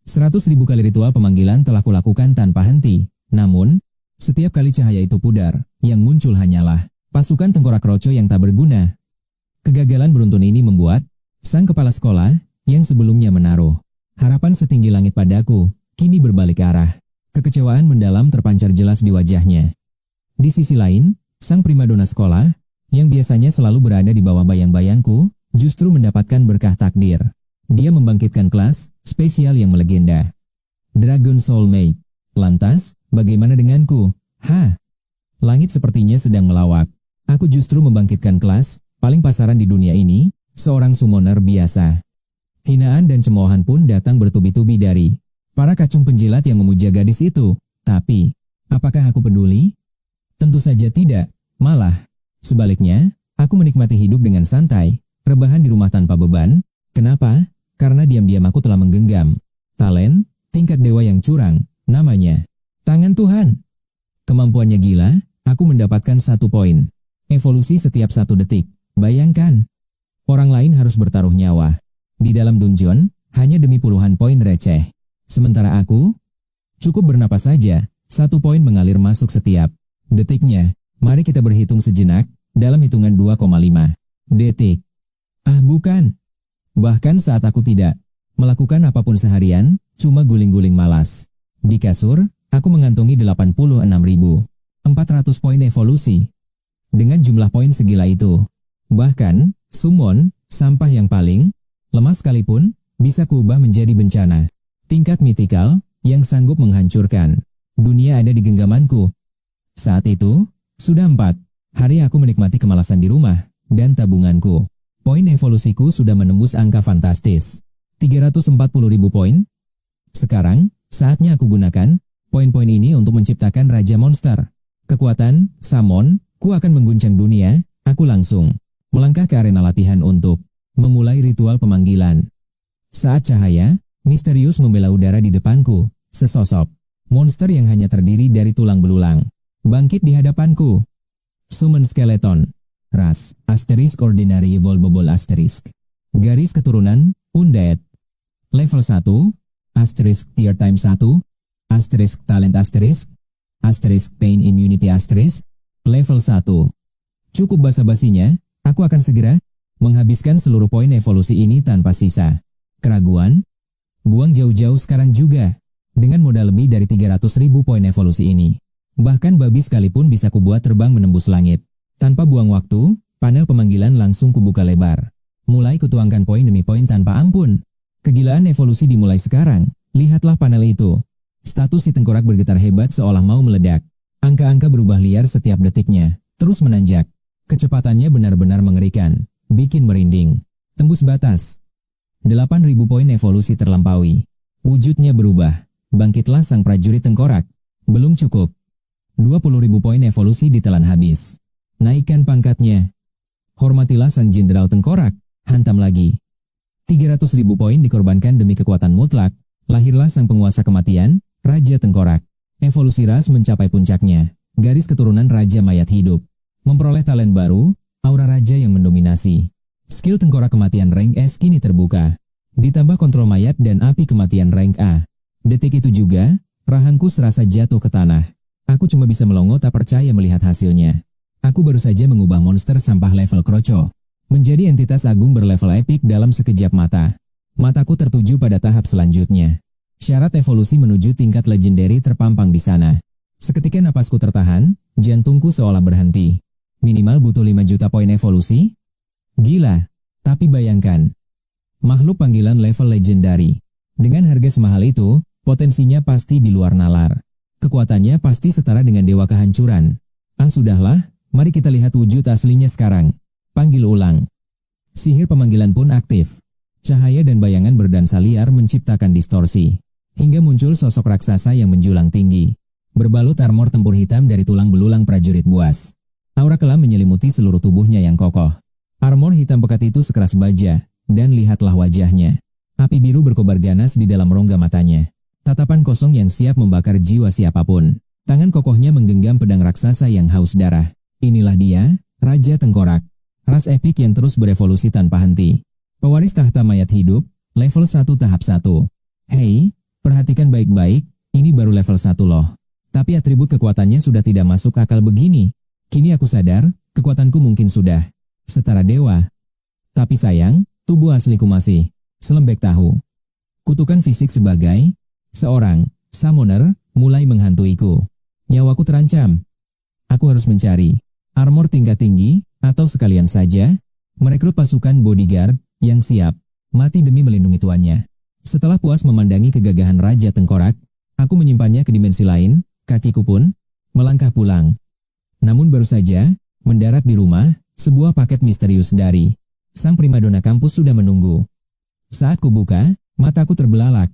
100.000 kali ritual pemanggilan telah kulakukan tanpa henti. Namun, setiap kali cahaya itu pudar, yang muncul hanyalah pasukan tengkorak roco yang tak berguna. Kegagalan beruntun ini membuat sang kepala sekolah yang sebelumnya menaruh harapan setinggi langit padaku, kini berbalik arah. Kekecewaan mendalam terpancar jelas di wajahnya. Di sisi lain, sang primadona sekolah, yang biasanya selalu berada di bawah bayang-bayangku, justru mendapatkan berkah takdir. Dia membangkitkan kelas spesial yang melegenda. Dragon Soulmate. Lantas, bagaimana denganku? Langit sepertinya sedang melawak. Aku justru membangkitkan kelas paling pasaran di dunia ini, seorang summoner biasa. Hinaan dan cemoohan pun datang bertubi-tubi dari para kacung penjilat yang memuja gadis itu. Tapi, apakah aku peduli? Tentu saja tidak. Malah, sebaliknya, aku menikmati hidup dengan santai, rebahan di rumah tanpa beban. Kenapa? Karena diam-diam aku telah menggenggam talent tingkat dewa yang curang, namanya tangan Tuhan. Kemampuannya gila, aku mendapatkan 1 poin evolusi setiap 1 detik. Bayangkan, orang lain harus bertaruh nyawa di dalam dungeon hanya demi puluhan poin receh. Sementara aku, cukup bernapas saja, 1 poin mengalir masuk setiap detiknya. Mari kita berhitung sejenak, dalam hitungan 2,5 detik. Bukan. Bahkan saat aku tidak melakukan apapun seharian, cuma guling-guling malas di kasur, aku mengantongi 86.400 poin evolusi. Dengan jumlah poin segila itu, bahkan, summon, sampah yang paling lemah sekalipun, bisa kuubah menjadi bencana tingkat mitikal yang sanggup menghancurkan dunia ada di genggamanku. Saat itu, sudah 4 hari aku menikmati kemalasan di rumah, dan tabunganku. Poin evolusiku sudah menembus angka fantastis. 340.000 poin. Sekarang, saatnya aku gunakan poin-poin ini untuk menciptakan Raja Monster. Kekuatan, summon, ku akan mengguncang dunia. Aku langsung melangkah ke arena latihan untuk memulai ritual pemanggilan. Saat cahaya misterius membela udara di depanku, sesosok monster yang hanya terdiri dari tulang belulang bangkit di hadapanku. Summon Skeleton. Ras, asterisk ordinary evolvable asterisk. Garis keturunan, undead. Level 1, asterisk tier time 1, asterisk talent asterisk, asterisk pain immunity asterisk, level 1. Cukup basa-basinya, aku akan segera menghabiskan seluruh poin evolusi ini tanpa sisa keraguan. Buang jauh-jauh sekarang juga. Dengan modal lebih dari 300.000 poin evolusi ini, bahkan babi sekalipun bisa kubuat terbang menembus langit. Tanpa buang waktu, panel pemanggilan langsung kubuka lebar. Mulai kutuangkan poin demi poin tanpa ampun. Kegilaan evolusi dimulai sekarang. Lihatlah panel itu. Status si tengkorak bergetar hebat seolah mau meledak. Angka-angka berubah liar setiap detiknya, terus menanjak. Kecepatannya benar-benar mengerikan, bikin merinding. Tembus batas. 8.000 poin evolusi terlampaui. Wujudnya berubah. Bangkitlah sang prajurit tengkorak. Belum cukup. 20.000 poin evolusi ditelan habis. Naikkan pangkatnya. Hormatilah sang jenderal tengkorak. Hantam lagi. 300.000 poin dikorbankan demi kekuatan mutlak. Lahirlah sang penguasa kematian, Raja Tengkorak. Evolusi ras mencapai puncaknya. Garis keturunan Raja Mayat hidup. Memperoleh talent baru, aura raja yang mendominasi. Skill tengkorak kematian rank S kini terbuka. Ditambah kontrol mayat dan api kematian rank A. Detik itu juga, rahangku serasa jatuh ke tanah. Aku cuma bisa melongo tak percaya melihat hasilnya. Aku baru saja mengubah monster sampah level kroco menjadi entitas agung berlevel epik dalam sekejap mata. Mataku tertuju pada tahap selanjutnya. Syarat evolusi menuju tingkat legendary terpampang di sana. Seketika napasku tertahan, jantungku seolah berhenti. Minimal butuh 5 juta poin evolusi? Gila, tapi bayangkan. Makhluk panggilan level legendary. Dengan harga semahal itu, potensinya pasti di luar nalar. Kekuatannya pasti setara dengan dewa kehancuran. Sudahlah, mari kita lihat wujud aslinya sekarang. Panggil ulang. Sihir pemanggilan pun aktif. Cahaya dan bayangan berdansa liar menciptakan distorsi. Hingga muncul sosok raksasa yang menjulang tinggi. Berbalut armor tempur hitam dari tulang belulang prajurit buas. Aura kelam menyelimuti seluruh tubuhnya yang kokoh. Armor hitam pekat itu sekeras baja, dan lihatlah wajahnya. Api biru berkobar ganas di dalam rongga matanya. Tatapan kosong yang siap membakar jiwa siapapun. Tangan kokohnya menggenggam pedang raksasa yang haus darah. Inilah dia, Raja Tengkorak. Ras epik yang terus berevolusi tanpa henti. Pewaris tahta mayat hidup, level 1 tahap 1. Hei, baik-baik, ini baru level 1 loh. Tapi atribut kekuatannya sudah tidak masuk akal begini. Kini aku sadar, kekuatanku mungkin sudah setara dewa. Tapi sayang, tubuh asliku masih selembek tahu. Kutukan fisik sebagai seorang summoner mulai menghantuiku. Nyawaku terancam. Aku harus mencari armor tingkat tinggi, atau sekalian saja merekrut pasukan bodyguard yang siap mati demi melindungi tuannya. Setelah puas memandangi kegagahan Raja Tengkorak, aku menyimpannya ke dimensi lain, kakiku pun melangkah pulang. Namun baru saja mendarat di rumah, sebuah paket misterius dari sang primadona kampus sudah menunggu. Saat kubuka, mataku terbelalak.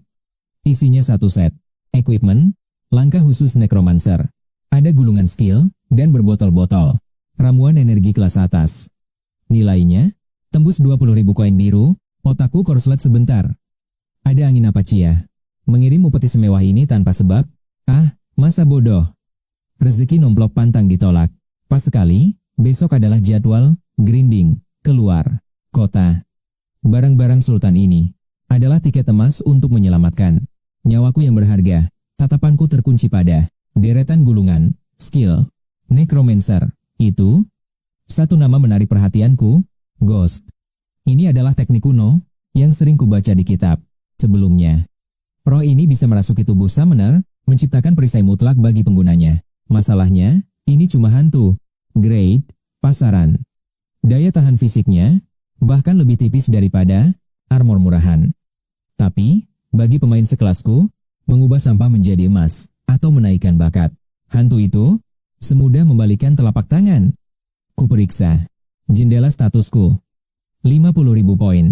Isinya satu set equipment, langkah khusus necromancer. Ada gulungan skill, dan berbotol-botol ramuan energi kelas atas. Nilainya tembus 20.000 koin biru. Otakku korslet sebentar. Ada angin apa Cia? Mengirim upeti semewah ini tanpa sebab? Ah, masa bodoh. Rezeki nomplok pantang ditolak. Pas sekali, besok adalah jadwal grinding keluar kota. Barang-barang sultan ini adalah tiket emas untuk menyelamatkan nyawaku yang berharga. Tatapanku terkunci pada deretan gulungan skill necromancer. Itu satu nama menarik perhatianku, Ghost. Ini adalah teknik kuno yang sering kubaca di kitab sebelumnya. Roh ini bisa merasuki tubuh summoner, menciptakan perisai mutlak bagi penggunanya. Masalahnya, ini cuma hantu, grade, pasaran. Daya tahan fisiknya bahkan lebih tipis daripada armor murahan. Tapi, bagi pemain sekelasku, mengubah sampah menjadi emas atau menaikkan bakat hantu itu semudah membalikkan telapak tangan. Kuperiksa jendela statusku. 50.000 poin.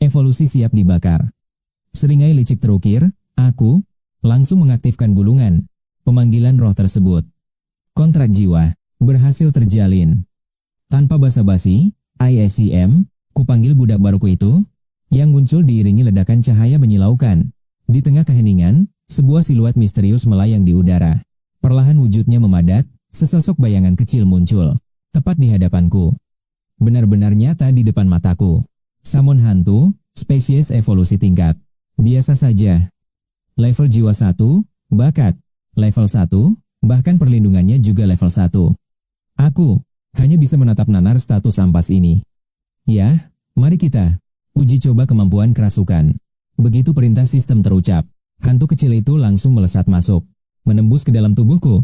Evolusi siap dibakar. Seringai licik terukir, aku langsung mengaktifkan gulungan pemanggilan roh tersebut. Kontrak jiwa berhasil terjalin. Tanpa basa-basi, ISCM, kupanggil budak baruku itu, yang muncul diiringi ledakan cahaya menyilaukan. Di tengah keheningan, sebuah siluet misterius melayang di udara. Perlahan wujudnya memadat, sesosok bayangan kecil muncul, tepat di hadapanku. Benar-benar nyata di depan mataku. Summon hantu, spesies evolusi tingkat biasa saja. Level jiwa 1, bakat level 1, bahkan perlindungannya juga level 1. Aku hanya bisa menatap nanar status ampas ini. Ya, mari kita uji coba kemampuan kerasukan. Begitu perintah sistem terucap, hantu kecil itu langsung melesat masuk, menembus ke dalam tubuhku.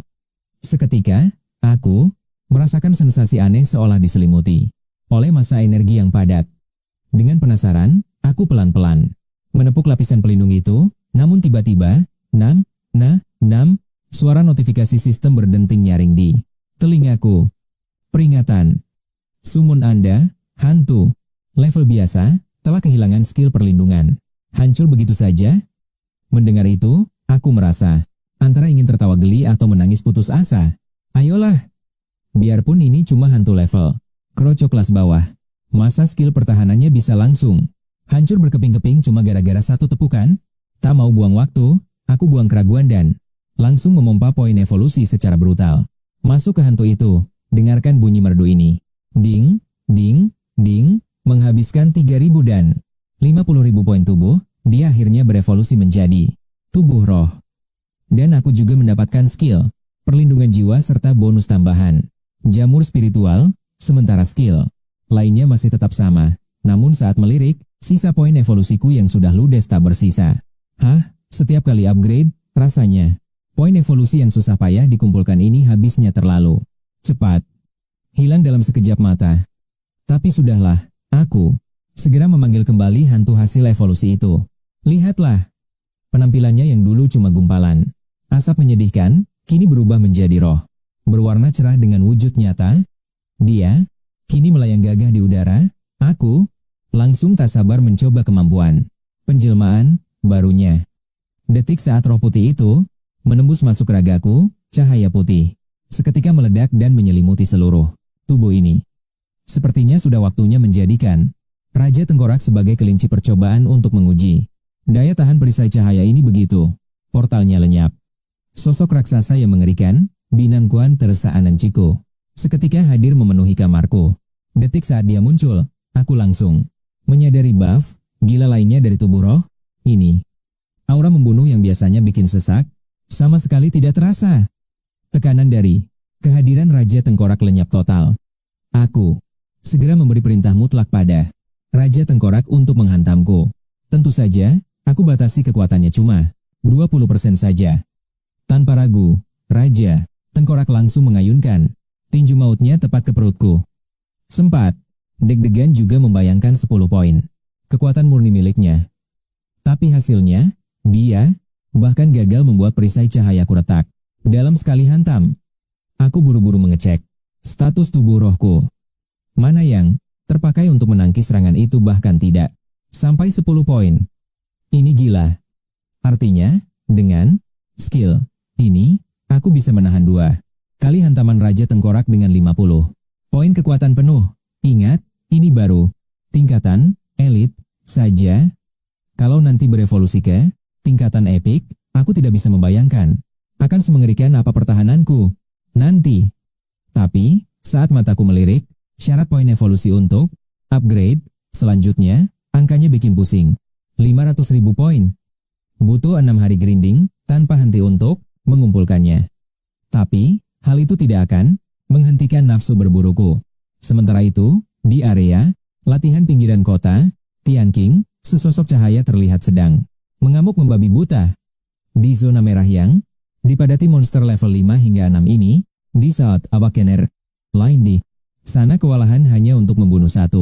Seketika, aku merasakan sensasi aneh seolah diselimuti oleh massa energi yang padat. Dengan penasaran, aku pelan-pelan menepuk lapisan pelindung itu, namun tiba-tiba, suara notifikasi sistem berdenting nyaring di telingaku. Peringatan. Summon Anda, hantu, level biasa, telah kehilangan skill perlindungan. Hancur begitu saja? Mendengar itu, aku merasa antara ingin tertawa geli atau menangis putus asa. Ayolah. Biarpun ini cuma hantu level kroco kelas bawah, masa skill pertahanannya bisa langsung hancur berkeping-keping cuma gara-gara satu tepukan? Tak mau buang waktu, aku buang keraguan dan langsung memompa poin evolusi secara brutal. Masuk ke hantu itu, dengarkan bunyi merdu ini. Ding, ding, ding, menghabiskan 3.000 dan 50.000 poin tubuh, dia akhirnya berevolusi menjadi tubuh roh. Dan aku juga mendapatkan skill perlindungan jiwa serta bonus tambahan jamur spiritual. Sementara skill lainnya masih tetap sama, namun saat melirik, sisa poin evolusiku yang sudah ludes tak bersisa. Hah? Setiap kali upgrade, rasanya poin evolusi yang susah payah dikumpulkan ini habisnya terlalu cepat. Hilang dalam sekejap mata. Tapi sudahlah, aku segera memanggil kembali hantu hasil evolusi itu. Lihatlah, penampilannya yang dulu cuma gumpalan asap menyedihkan, kini berubah menjadi roh berwarna cerah dengan wujud nyata. Dia kini melayang gagah di udara. Aku langsung tak sabar mencoba kemampuan penjelmaan barunya. Detik saat roh putih itu menembus masuk ragaku, cahaya putih seketika meledak dan menyelimuti seluruh tubuh ini. Sepertinya sudah waktunya menjadikan Raja Tengkorak sebagai kelinci percobaan untuk menguji daya tahan perisai cahaya ini begitu. Portalnya lenyap. Sosok raksasa yang mengerikan, Binangkuan Tersa Ananciko, seketika hadir memenuhi kamarku. Detik saat dia muncul, aku langsung menyadari buff gila lainnya dari tubuh roh ini. Aura membunuh yang biasanya bikin sesak, sama sekali tidak terasa. Tekanan dari kehadiran Raja Tengkorak lenyap total. Aku segera memberi perintah mutlak pada Raja Tengkorak untuk menghantamku. Tentu saja, aku batasi kekuatannya cuma 20% saja. Tanpa ragu, Raja Tengkorak langsung mengayunkan tinju mautnya tepat ke perutku. Sempat deg-degan juga membayangkan 10 poin kekuatan murni miliknya. Tapi hasilnya, dia bahkan gagal membuat perisai cahayaku retak. Dalam sekali hantam, aku buru-buru mengecek status tubuh rohku. Mana yang terpakai untuk menangkis serangan itu bahkan tidak sampai 10 poin. Ini gila. Artinya, dengan skill ini, aku bisa menahan 2 kali hantaman Raja Tengkorak dengan 50 poin kekuatan penuh. Ingat, ini baru tingkatan elit saja. Kalau nanti berevolusi ke tingkatan epik, aku tidak bisa membayangkan akan semengerikan apa pertahananku nanti. Tapi, saat mataku melirik syarat poin evolusi untuk upgrade selanjutnya, angkanya bikin pusing. 500.000 poin. Butuh 6 hari grinding tanpa henti untuk mengumpulkannya. Tapi, hal itu tidak akan menghentikan nafsu berburuku. Sementara itu, di area latihan pinggiran kota Tianqing, sesosok cahaya terlihat sedang mengamuk membabi buta. Di zona merah yang dipadati monster level 5 hingga 6 ini, di saat Awakener lain di sana kewalahan hanya untuk membunuh 1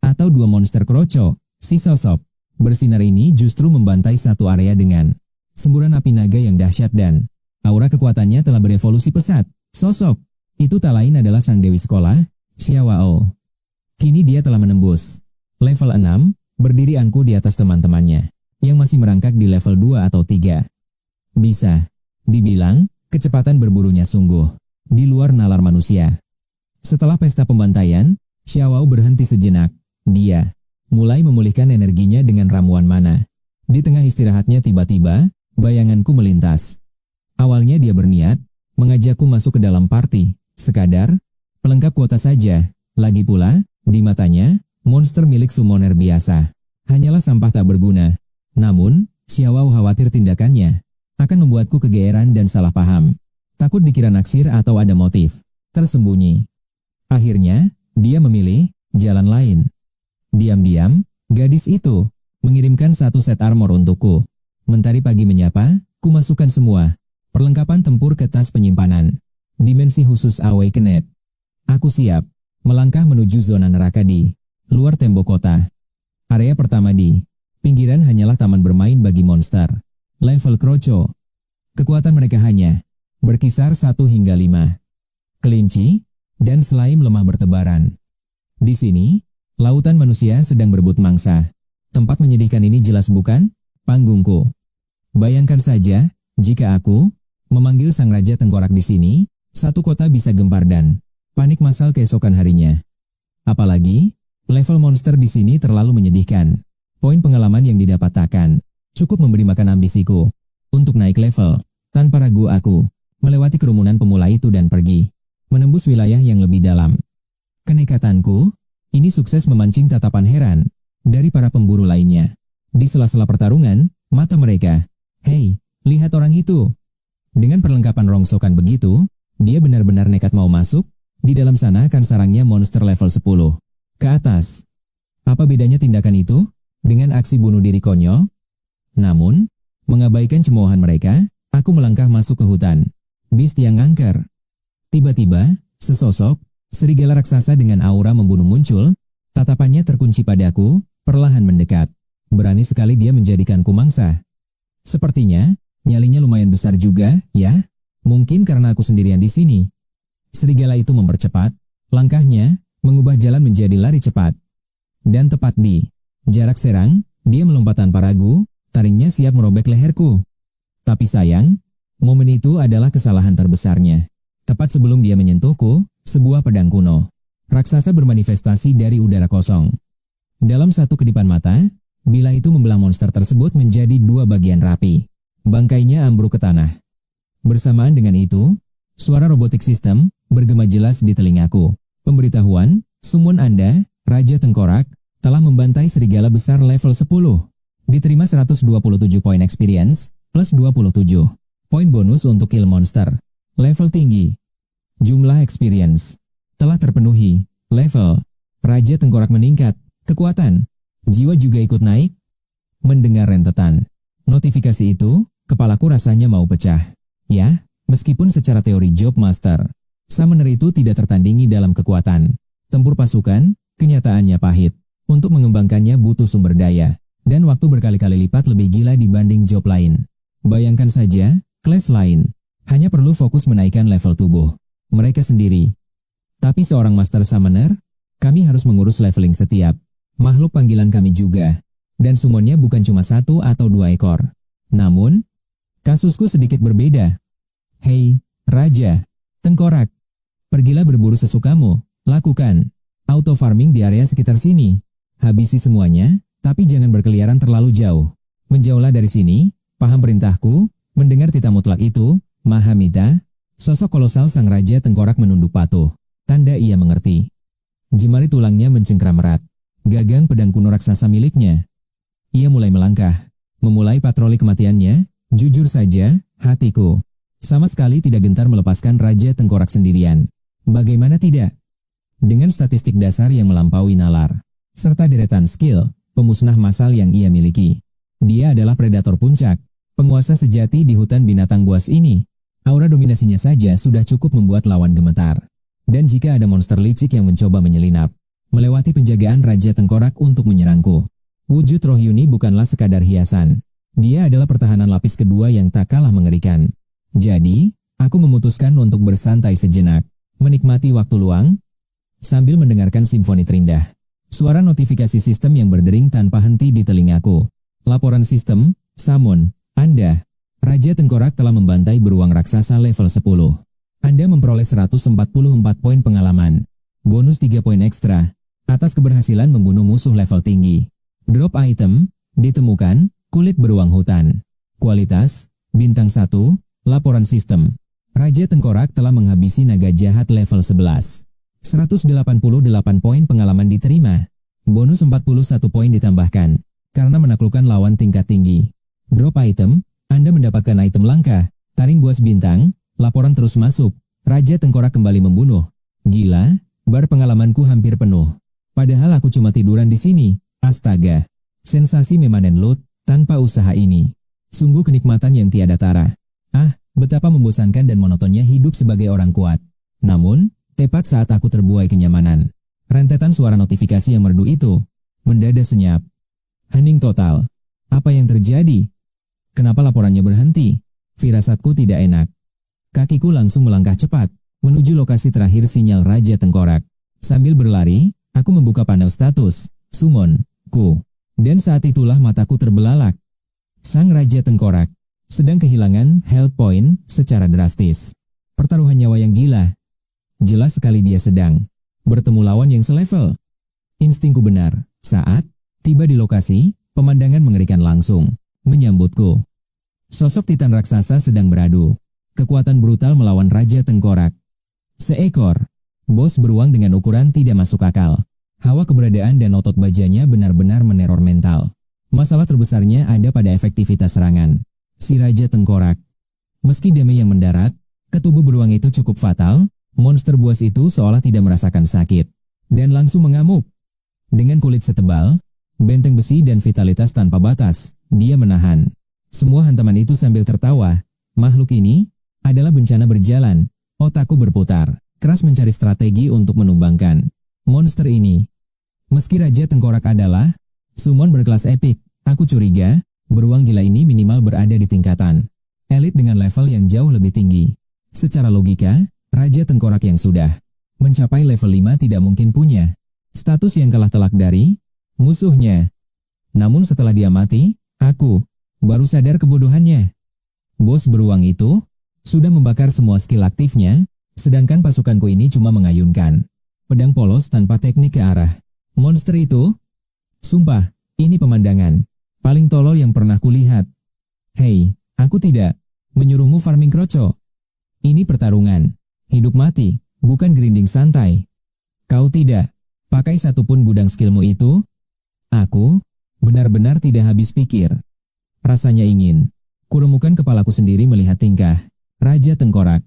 atau 2 monster kroco. Si sosok bersinar ini justru membantai satu area dengan semburan api naga yang dahsyat dan aura kekuatannya telah berevolusi pesat. Sosok itu tak lain adalah sang dewi sekolah, Xiaowao. Kini dia telah menembus level 6, berdiri angkuh di atas teman-temannya yang masih merangkak di level 2 atau 3. Bisa dibilang, kecepatan berburunya sungguh di luar nalar manusia. Setelah pesta pembantaian, Xiaowao berhenti sejenak. Dia mulai memulihkan energinya dengan ramuan mana. Di tengah istirahatnya tiba-tiba, bayanganku melintas. Awalnya dia berniat mengajakku masuk ke dalam party, sekadar pelengkap kuota saja. Lagi pula, di matanya, monster milik summoner biasa hanyalah sampah tak berguna. Namun, Xiaowao khawatir tindakannya akan membuatku kegeeran dan salah paham. Takut dikira naksir atau ada motif tersembunyi. Akhirnya, dia memilih jalan lain. Diam-diam, gadis itu mengirimkan 1 set armor untukku. Mentari pagi menyapa, ku masukkan semua perlengkapan tempur ke tas penyimpanan. Dimensi khusus Awakened. Aku siap melangkah menuju zona neraka di luar tembok kota. Area pertama di pinggiran hanyalah taman bermain bagi monster level kroco. Kekuatan mereka hanya berkisar 1 hingga 5. Kelinci dan slime lemah bertebaran. Di sini, lautan manusia sedang berebut mangsa. Tempat menyedihkan ini jelas bukan panggungku. Bayangkan saja, jika aku memanggil sang Raja Tengkorak di sini, satu kota bisa gempar dan panik massal keesokan harinya. Apalagi, level monster di sini terlalu menyedihkan. Poin pengalaman yang didapat takkan cukup memberi makan ambisiku untuk naik level. Tanpa ragu aku melewati kerumunan pemula itu dan pergi menembus wilayah yang lebih dalam. Kenekatanku ini sukses memancing tatapan heran dari para pemburu lainnya. Di sela-sela pertarungan, mata mereka, "Hei, lihat orang itu." Dengan perlengkapan rongsokan begitu, dia benar-benar nekat mau masuk. Di dalam sana akan sarangnya monster level 10 ke atas. Apa bedanya tindakan itu dengan aksi bunuh diri konyol? Namun, mengabaikan cemoohan mereka, aku melangkah masuk ke hutan Beast yang angker. Tiba-tiba, sesosok serigala raksasa dengan aura membunuh muncul. Tatapannya terkunci padaku, perlahan mendekat. Berani sekali dia menjadikanku mangsa. Sepertinya, nyalinya lumayan besar juga, ya? Mungkin karena aku sendirian di sini. Serigala itu mempercepat langkahnya, mengubah jalan menjadi lari cepat. Dan tepat di jarak serang, dia melompat tanpa ragu, taringnya siap merobek leherku. Tapi sayang, momen itu adalah kesalahan terbesarnya. Tepat sebelum dia menyentuhku, sebuah pedang kuno raksasa bermanifestasi dari udara kosong. Dalam satu kedipan mata, bila itu membelah monster tersebut menjadi 2 bagian rapi. Bangkainya ambruk ke tanah. Bersamaan dengan itu, suara robotik sistem bergema jelas di telingaku. Pemberitahuan, summon Anda, Raja Tengkorak, telah membantai serigala besar level 10. Diterima 127 poin experience, plus 27 poin bonus untuk kill monster. Level tinggi. Jumlah experience telah terpenuhi. Level Raja Tengkorak meningkat. Kekuatan jiwa juga ikut naik. Mendengar rentetan notifikasi itu, kepalaku rasanya mau pecah. Ya, meskipun secara teori job master, summoner itu tidak tertandingi dalam kekuatan tempur pasukan, kenyataannya pahit. Untuk mengembangkannya butuh sumber daya dan waktu berkali-kali lipat lebih gila dibanding job lain. Bayangkan saja, kelas lain hanya perlu fokus menaikkan level tubuh mereka sendiri. Tapi seorang master summoner, kami harus mengurus leveling setiap makhluk panggilan kami juga. Dan summonnya bukan cuma 1 atau 2 ekor. Namun, kasusku sedikit berbeda. Hei, Raja Tengkorak, pergilah berburu sesukamu. Lakukan auto farming di area sekitar sini. Habisi semuanya, tapi jangan berkeliaran terlalu jauh. Menjauhlah dari sini, paham perintahku. Mendengar titah mutlak itu, Mahamita, sosok kolosal sang Raja Tengkorak menunduk patuh. Tanda ia mengerti. Jemari tulangnya mencengkram erat. Gagang pedang kuno raksasa miliknya. Ia mulai melangkah. Memulai patroli kematiannya. Jujur saja, hatiku sama sekali tidak gentar melepaskan Raja Tengkorak sendirian. Bagaimana tidak? Dengan statistik dasar yang melampaui nalar, serta deretan skill pemusnah massal yang ia miliki, dia adalah predator puncak, penguasa sejati di hutan binatang buas ini. Aura dominasinya saja sudah cukup membuat lawan gemetar. Dan jika ada monster licik yang mencoba menyelinap, melewati penjagaan Raja Tengkorak untuk menyerangku, wujud roh Yuni bukanlah sekadar hiasan. Dia adalah pertahanan lapis kedua yang tak kalah mengerikan. Jadi, aku memutuskan untuk bersantai sejenak, menikmati waktu luang, sambil mendengarkan simfoni terindah. Suara notifikasi sistem yang berdering tanpa henti di telingaku. Laporan sistem, Summon, Anda, Raja Tengkorak telah membantai beruang raksasa level 10. Anda memperoleh 144 poin pengalaman. Bonus 3 poin ekstra atas keberhasilan membunuh musuh level tinggi. Drop item, ditemukan, kulit beruang hutan. Kualitas, bintang 1, laporan sistem. Raja Tengkorak telah menghabisi naga jahat level 11. 188 poin pengalaman diterima. Bonus 41 poin ditambahkan karena menaklukkan lawan tingkat tinggi. Drop item, Anda mendapatkan item langka. Taring buas bintang, laporan terus masuk. Raja Tengkorak kembali membunuh. Gila, bar pengalamanku hampir penuh. Padahal aku cuma tiduran di sini. Astaga, sensasi memanen loot tanpa usaha ini. Sungguh kenikmatan yang tiada tara. Ah, betapa membosankan dan monotonnya hidup sebagai orang kuat. Namun, tepat saat aku terbuai kenyamanan, rentetan suara notifikasi yang merdu itu mendadak senyap. Hening total. Apa yang terjadi? Kenapa laporannya berhenti? Firasatku tidak enak. Kakiku langsung melangkah cepat menuju lokasi terakhir sinyal Raja Tengkorak. Sambil berlari, aku membuka panel status, Summon, ku. Dan saat itulah mataku terbelalak. Sang Raja Tengkorak sedang kehilangan health point secara drastis. Pertaruhan nyawa yang gila. Jelas sekali dia sedang bertemu lawan yang selevel. Instingku benar. Saat tiba di lokasi, pemandangan mengerikan langsung menyambutku. Sosok Titan raksasa sedang beradu kekuatan brutal melawan Raja Tengkorak. Seekor bos beruang dengan ukuran tidak masuk akal. Hawa keberadaan dan otot bajanya benar-benar meneror mental. Masalah terbesarnya ada pada efektivitas serangan si Raja Tengkorak. Meski damai yang mendarat ke tubuh beruang itu cukup fatal, monster buas itu seolah tidak merasakan sakit dan langsung mengamuk. Dengan kulit setebal, benteng besi dan vitalitas tanpa batas, dia menahan semua hantaman itu sambil tertawa. Makhluk ini adalah bencana berjalan. Otakku berputar, keras mencari strategi untuk menumbangkan monster ini. Meski Raja Tengkorak adalah summon berkelas epik, aku curiga beruang gila ini minimal berada di tingkatan elit dengan level yang jauh lebih tinggi. Secara logika, Raja Tengkorak yang sudah mencapai level 5 tidak mungkin punya status yang kalah telak dari musuhnya. Namun setelah dia mati, aku baru sadar kebodohannya. Bos beruang itu sudah membakar semua skill aktifnya, sedangkan pasukanku ini cuma mengayunkan pedang polos tanpa teknik ke arah monster itu. Sumpah, ini pemandangan paling tolol yang pernah kulihat. Hei, aku tidak menyuruhmu farming kroco. Ini pertarungan hidup mati, bukan grinding santai. Kau tidak pakai satupun gudang skillmu itu. Aku Benar-benar tidak habis pikir. Rasanya ingin kuremukan kepalaku sendiri melihat tingkah Raja Tengkorak.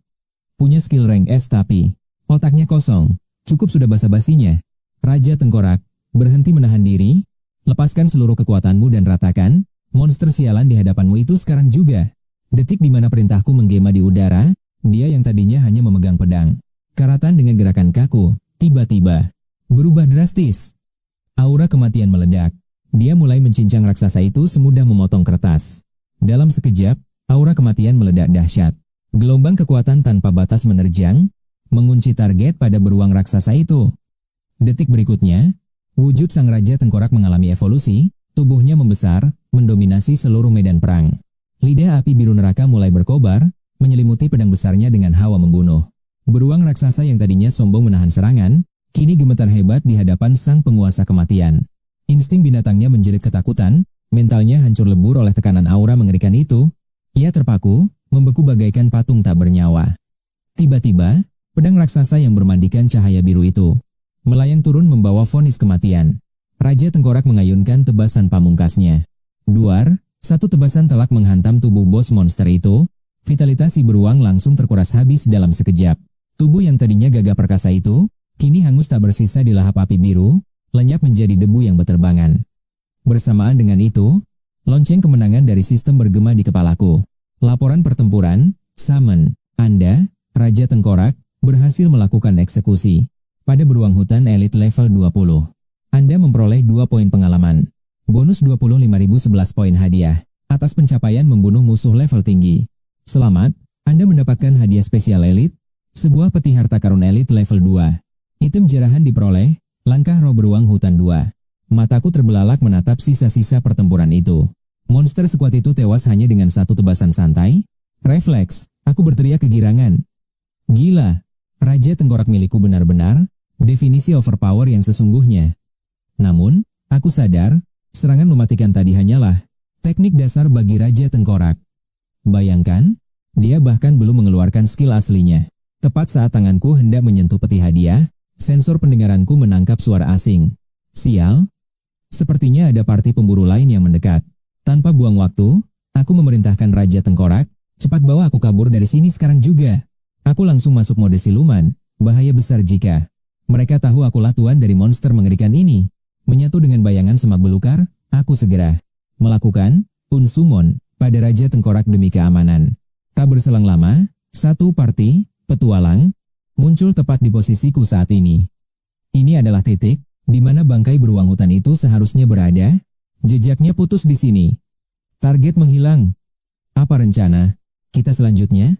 Punya skill rank S tapi otaknya kosong. Cukup sudah basa-basinya. Raja Tengkorak, berhenti menahan diri. Lepaskan seluruh kekuatanmu dan ratakan monster sialan di hadapanmu itu sekarang juga. Detik di mana perintahku menggema di udara, dia yang tadinya hanya memegang pedang karatan dengan gerakan kaku, tiba-tiba berubah drastis. Aura kematian meledak. Dia mulai mencincang raksasa itu semudah memotong kertas. Dalam sekejap, aura kematian meledak dahsyat. Gelombang kekuatan tanpa batas menerjang, mengunci target pada beruang raksasa itu. Detik berikutnya, wujud sang Raja Tengkorak mengalami evolusi, tubuhnya membesar, mendominasi seluruh medan perang. Lidah api biru neraka mulai berkobar, menyelimuti pedang besarnya dengan hawa membunuh. Beruang raksasa yang tadinya sombong menahan serangan, kini gemetar hebat di hadapan sang penguasa kematian. Insting binatangnya menjerit ketakutan, mentalnya hancur lebur oleh tekanan aura mengerikan itu. Ia terpaku, membeku bagaikan patung tak bernyawa. Tiba-tiba, pedang raksasa yang bermandikan cahaya biru itu melayang turun membawa vonis kematian. Raja Tengkorak mengayunkan tebasan pamungkasnya. Duar, satu tebasan telak menghantam tubuh bos monster itu. Vitalitas si beruang langsung terkuras habis dalam sekejap. Tubuh yang tadinya gagah perkasa itu, kini hangus tak bersisa di lahap api biru, lenyap menjadi debu yang berterbangan. Bersamaan dengan itu, lonceng kemenangan dari sistem bergema di kepalaku. Laporan pertempuran, summon, Anda, Raja Tengkorak, berhasil melakukan eksekusi. Pada beruang hutan elit level 20. Anda memperoleh 2 poin pengalaman. Bonus 25.011 poin hadiah, atas pencapaian membunuh musuh level tinggi. Selamat, Anda mendapatkan hadiah spesial elit, sebuah peti harta karun elit level 2. Item jarahan diperoleh, langkah roh beruang hutan 2. Mataku terbelalak menatap sisa-sisa pertempuran itu. Monster sekuat itu tewas hanya dengan satu tebasan santai. Refleks, aku berteriak kegirangan. Gila, Raja Tengkorak milikku benar-benar definisi overpower yang sesungguhnya. Namun, aku sadar, serangan mematikan tadi hanyalah teknik dasar bagi Raja Tengkorak. Bayangkan, dia bahkan belum mengeluarkan skill aslinya. Tepat saat tanganku hendak menyentuh peti hadiah, sensor pendengaranku menangkap suara asing. Sial, sepertinya ada parti pemburu lain yang mendekat. Tanpa buang waktu, aku memerintahkan Raja Tengkorak, cepat bawa aku kabur dari sini sekarang juga. Aku langsung masuk mode siluman, bahaya besar jika mereka tahu akulah tuan dari monster mengerikan ini. Menyatu dengan bayangan semak belukar, aku segera melakukan unsummon pada Raja Tengkorak demi keamanan. Tak berselang lama, satu parti petualang muncul tepat di posisiku saat ini. Ini adalah titik di mana bangkai beruang hutan itu seharusnya berada. Jejaknya putus di sini. Target menghilang. Apa rencana kita selanjutnya?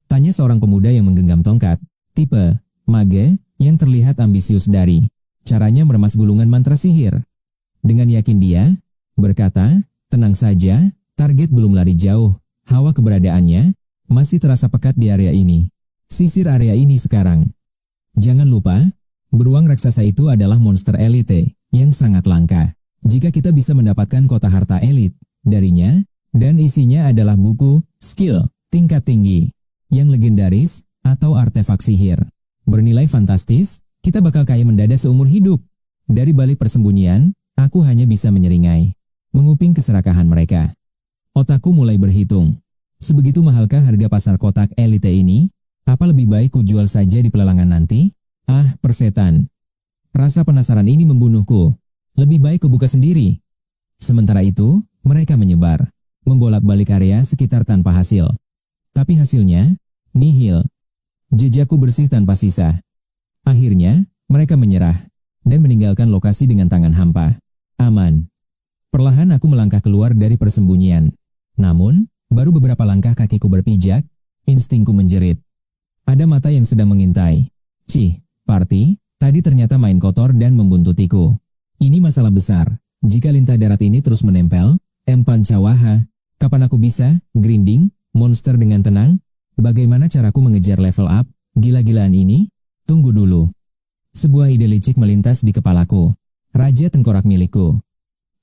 Tanya seorang pemuda yang menggenggam tongkat, tipe mage yang terlihat ambisius dari caranya meremas gulungan mantra sihir. Dengan yakin dia berkata, tenang saja, target belum lari jauh. Hawa keberadaannya masih terasa pekat di area ini. Sisir area ini sekarang. Jangan lupa, beruang raksasa itu adalah monster elite yang sangat langka. Jika kita bisa mendapatkan kota harta elit darinya, dan isinya adalah buku, skill, tingkat tinggi, yang legendaris, atau artefak sihir bernilai fantastis, kita bakal kaya mendadak seumur hidup. Dari balik persembunyian, aku hanya bisa menyeringai, menguping keserakahan mereka. Otakku mulai berhitung. Sebegitu mahalkah harga pasar kotak elite ini? Apa lebih baik ku jual saja di pelelangan nanti? Ah, persetan. Rasa penasaran ini membunuhku. Lebih baik ku buka sendiri. Sementara itu, mereka menyebar, membolak-balik area sekitar tanpa hasil. Tapi hasilnya, nihil. Jejakku bersih tanpa sisa. Akhirnya, mereka menyerah, dan meninggalkan lokasi dengan tangan hampa. Aman. Perlahan aku melangkah keluar dari persembunyian. Namun, baru beberapa langkah kakiku berpijak, instingku menjerit. Ada mata yang sedang mengintai. Cih, party, tadi ternyata main kotor dan membuntutiku. Ini masalah besar. Jika lintah darat ini terus menempel, empan cawaha, kapan aku bisa grinding monster dengan tenang? Bagaimana caraku mengejar level up gila-gilaan ini? Tunggu dulu. Sebuah ide licik melintas di kepalaku. Raja Tengkorak milikku.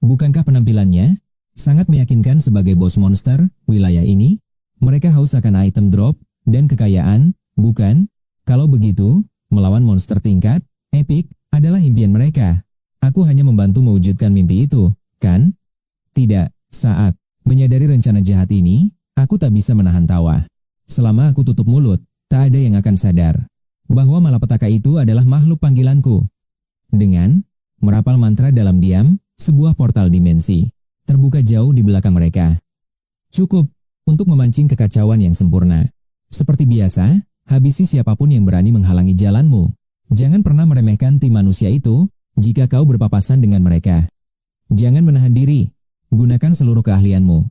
Bukankah penampilannya sangat meyakinkan sebagai bos monster wilayah ini? Mereka haus akan item drop dan kekayaan, bukan? Kalau begitu, melawan monster tingkat epic adalah impian mereka. Aku hanya membantu mewujudkan mimpi itu. kan? Tidak, saat menyadari rencana jahat ini, aku tak bisa menahan tawa. Selama aku tutup mulut, tak ada yang akan sadar bahwa malapetaka itu adalah makhluk panggilanku. Dengan merapal mantra dalam diam, sebuah portal dimensi terbuka jauh di belakang mereka. Cukup untuk memancing kekacauan yang sempurna. Seperti biasa, habisi siapapun yang berani menghalangi jalanmu. Jangan pernah meremehkan tim manusia itu jika kau berpapasan dengan mereka. Jangan menahan diri. Gunakan seluruh keahlianmu.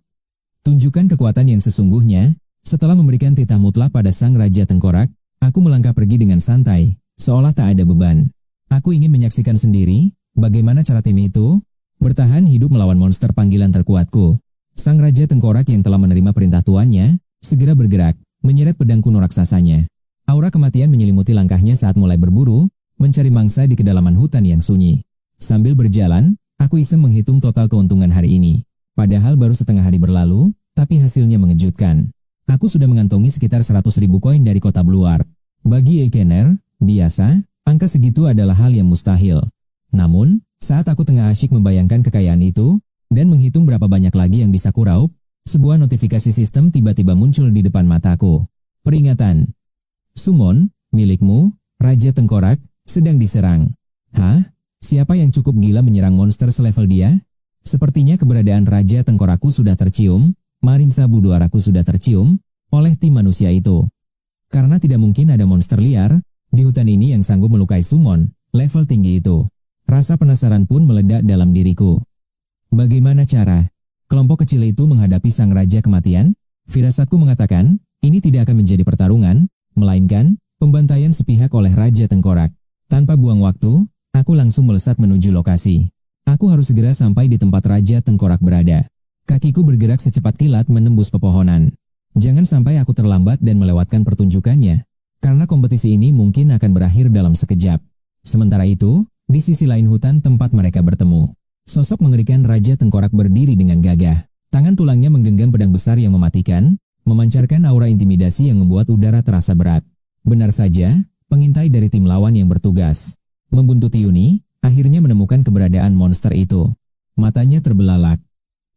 Tunjukkan kekuatan yang sesungguhnya. Setelah memberikan titah mutlak pada sang Raja Tengkorak, aku melangkah pergi dengan santai, seolah tak ada beban. Aku ingin menyaksikan sendiri bagaimana cara tim itu bertahan hidup melawan monster panggilan terkuatku. Sang Raja Tengkorak yang telah menerima perintah tuannya, segera bergerak, menyeret pedang kuno raksasanya. Aura kematian menyelimuti langkahnya saat mulai berburu, mencari mangsa di kedalaman hutan yang sunyi. Sambil berjalan, aku iseng menghitung total keuntungan hari ini. Padahal baru setengah hari berlalu, tapi hasilnya mengejutkan. Aku sudah mengantongi sekitar 100.000 koin dari kota Bluard. Bagi Ekener, biasa, angka segitu adalah hal yang mustahil. Namun, saat aku tengah asyik membayangkan kekayaan itu, dan menghitung berapa banyak lagi yang bisa kuraup, sebuah notifikasi sistem tiba-tiba muncul di depan mataku. Peringatan. Summon, milikmu, Raja Tengkorak, sedang diserang. Hah? Siapa yang cukup gila menyerang monster selevel dia? Sepertinya keberadaan Raja Tengkorakku sudah tercium, Maring Sabu Duaraku sudah tercium, oleh tim manusia itu. Karena tidak mungkin ada monster liar di hutan ini yang sanggup melukai summon level tinggi itu. Rasa penasaran pun meledak dalam diriku. Bagaimana cara kelompok kecil itu menghadapi sang Raja Kematian? Firasatku mengatakan, ini tidak akan menjadi pertarungan, melainkan pembantaian sepihak oleh Raja Tengkorak. Tanpa buang waktu, aku langsung melesat menuju lokasi. Aku harus segera sampai di tempat Raja Tengkorak berada. Kakiku bergerak secepat kilat menembus pepohonan. Jangan sampai aku terlambat dan melewatkan pertunjukannya, karena kompetisi ini mungkin akan berakhir dalam sekejap. Sementara itu, di sisi lain hutan tempat mereka bertemu, sosok mengerikan Raja Tengkorak berdiri dengan gagah. Tangan tulangnya menggenggam pedang besar yang mematikan, memancarkan aura intimidasi yang membuat udara terasa berat. Benar saja, pengintai dari tim lawan yang bertugas membuntuti Yuni, akhirnya menemukan keberadaan monster itu. Matanya terbelalak.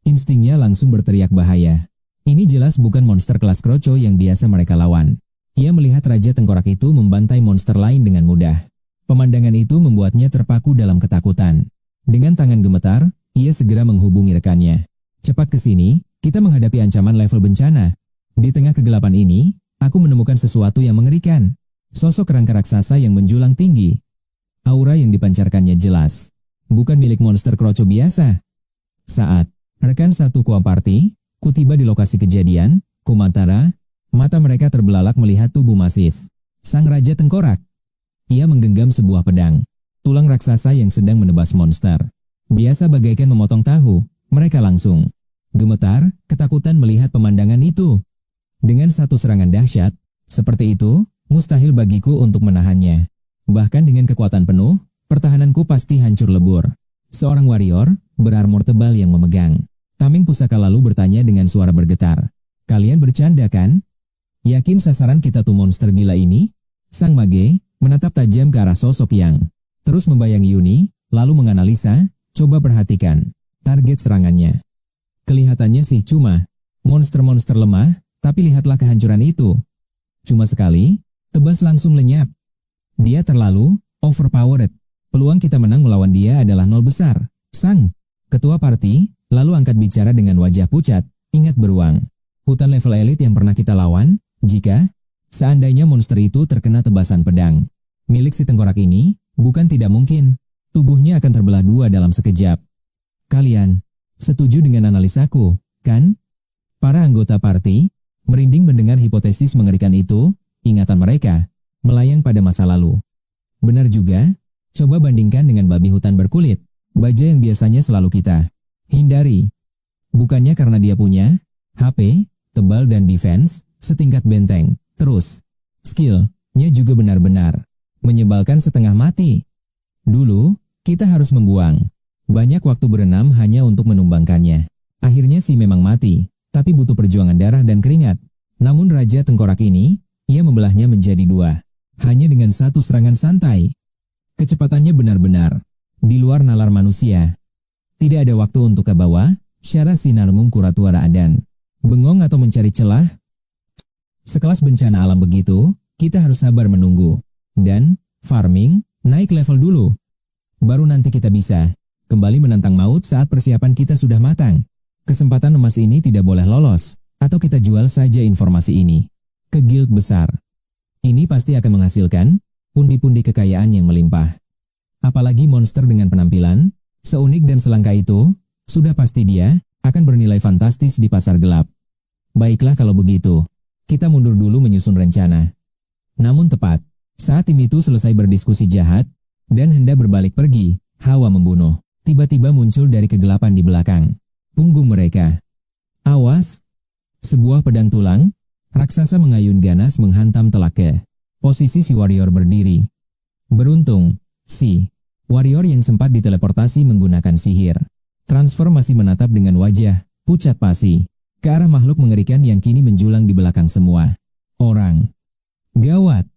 Instingnya langsung berteriak bahaya. Ini jelas bukan monster kelas kroco yang biasa mereka lawan. Ia melihat Raja Tengkorak itu membantai monster lain dengan mudah. Pemandangan itu membuatnya terpaku dalam ketakutan. Dengan tangan gemetar, ia segera menghubungi rekannya. Cepat ke sini, kita menghadapi ancaman level bencana. Di tengah kegelapan ini, aku menemukan sesuatu yang mengerikan. Sosok kerangka raksasa yang menjulang tinggi. Aura yang dipancarkannya jelas. Bukan milik monster kroco biasa. Saat rekan satu Kuaparti, kutiba di lokasi kejadian, Kumantara, mata mereka terbelalak melihat tubuh masif sang Raja Tengkorak. Ia menggenggam sebuah pedang, tulang raksasa yang sedang menebas monster. Biasa bagaikan memotong tahu, mereka langsung gemetar, ketakutan melihat pemandangan itu. Dengan satu serangan dahsyat, seperti itu, mustahil bagiku untuk menahannya. Bahkan dengan kekuatan penuh, pertahananku pasti hancur lebur. Seorang warrior, berarmor tebal yang memegang tameng pusaka lalu bertanya dengan suara bergetar. Kalian bercanda kan? Yakin sasaran kita tuh monster gila ini? Sang mage menatap tajam ke arah sosok yang terus membayangi Yuni, lalu menganalisa, coba perhatikan target serangannya. Kelihatannya sih cuma monster-monster lemah, tapi lihatlah kehancuran itu. Cuma sekali, tebas langsung lenyap. Dia terlalu overpowered. Peluang kita menang melawan dia adalah nol besar. Sang ketua parti lalu angkat bicara dengan wajah pucat. Ingat beruang, hutan level elit yang pernah kita lawan, jika seandainya monster itu terkena tebasan pedang milik si tengkorak ini, bukan tidak mungkin tubuhnya akan terbelah dua dalam sekejap. Kalian setuju dengan analisaku, kan? Para anggota parti merinding mendengar hipotesis mengerikan itu. Ingatan mereka melayang pada masa lalu. Benar juga, coba bandingkan dengan babi hutan berkulit, baja yang biasanya selalu kita hindari. Bukannya karena dia punya HP tebal dan defense setingkat benteng. Terus, skill-nya juga benar-benar menyebalkan setengah mati. Dulu, kita harus membuang banyak waktu berenam hanya untuk menumbangkannya. Akhirnya sih memang mati, tapi butuh perjuangan darah dan keringat. Namun Raja Tengkorak ini, ia membelahnya menjadi dua, hanya dengan satu serangan santai. Kecepatannya benar-benar di luar nalar manusia. Tidak ada waktu untuk ke bawah, syara sinarmum kuratua adan. Bengong atau mencari celah. Sekelas bencana alam begitu, kita harus sabar menunggu. Dan, farming, naik level dulu. Baru nanti kita bisa kembali menantang maut saat persiapan kita sudah matang. Kesempatan emas ini tidak boleh lolos, atau kita jual saja informasi ini ke guild besar. Ini pasti akan menghasilkan pundi-pundi kekayaan yang melimpah. Apalagi monster dengan penampilan seunik dan selangka itu, sudah pasti dia akan bernilai fantastis di pasar gelap. Baiklah kalau begitu, kita mundur dulu menyusun rencana. Namun tepat saat tim itu selesai berdiskusi jahat dan hendak berbalik pergi, hawa membunuh tiba-tiba muncul dari kegelapan di belakang punggung mereka. Awas! Sebuah pedang tulang raksasa mengayun ganas menghantam Telake. Posisi si warrior berdiri. Beruntung, si warrior yang sempat diteleportasi menggunakan sihir transfer masih menatap dengan wajah pucat pasi ke arah makhluk mengerikan yang kini menjulang di belakang semua orang. Gawat!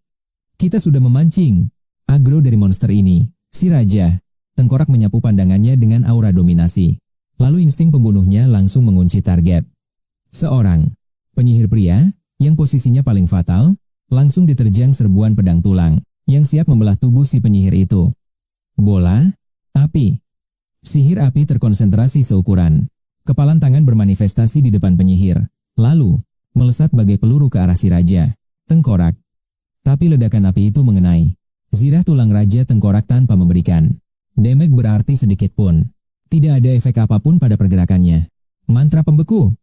Kita sudah memancing agro dari monster ini. Si Raja Tengkorak menyapu pandangannya dengan aura dominasi. Lalu insting pembunuhnya langsung mengunci target. Seorang penyihir pria yang posisinya paling fatal, langsung diterjang serbuan pedang tulang, yang siap membelah tubuh si penyihir itu. Bola, api. Sihir api terkonsentrasi seukuran. Kepalan tangan bermanifestasi di depan penyihir, lalu melesat bagai peluru ke arah si Raja Tengkorak. Tapi ledakan api itu mengenai zirah tulang Raja Tengkorak tanpa memberikan damage berarti sedikit pun. Tidak ada efek apapun pada pergerakannya. Mantra pembeku.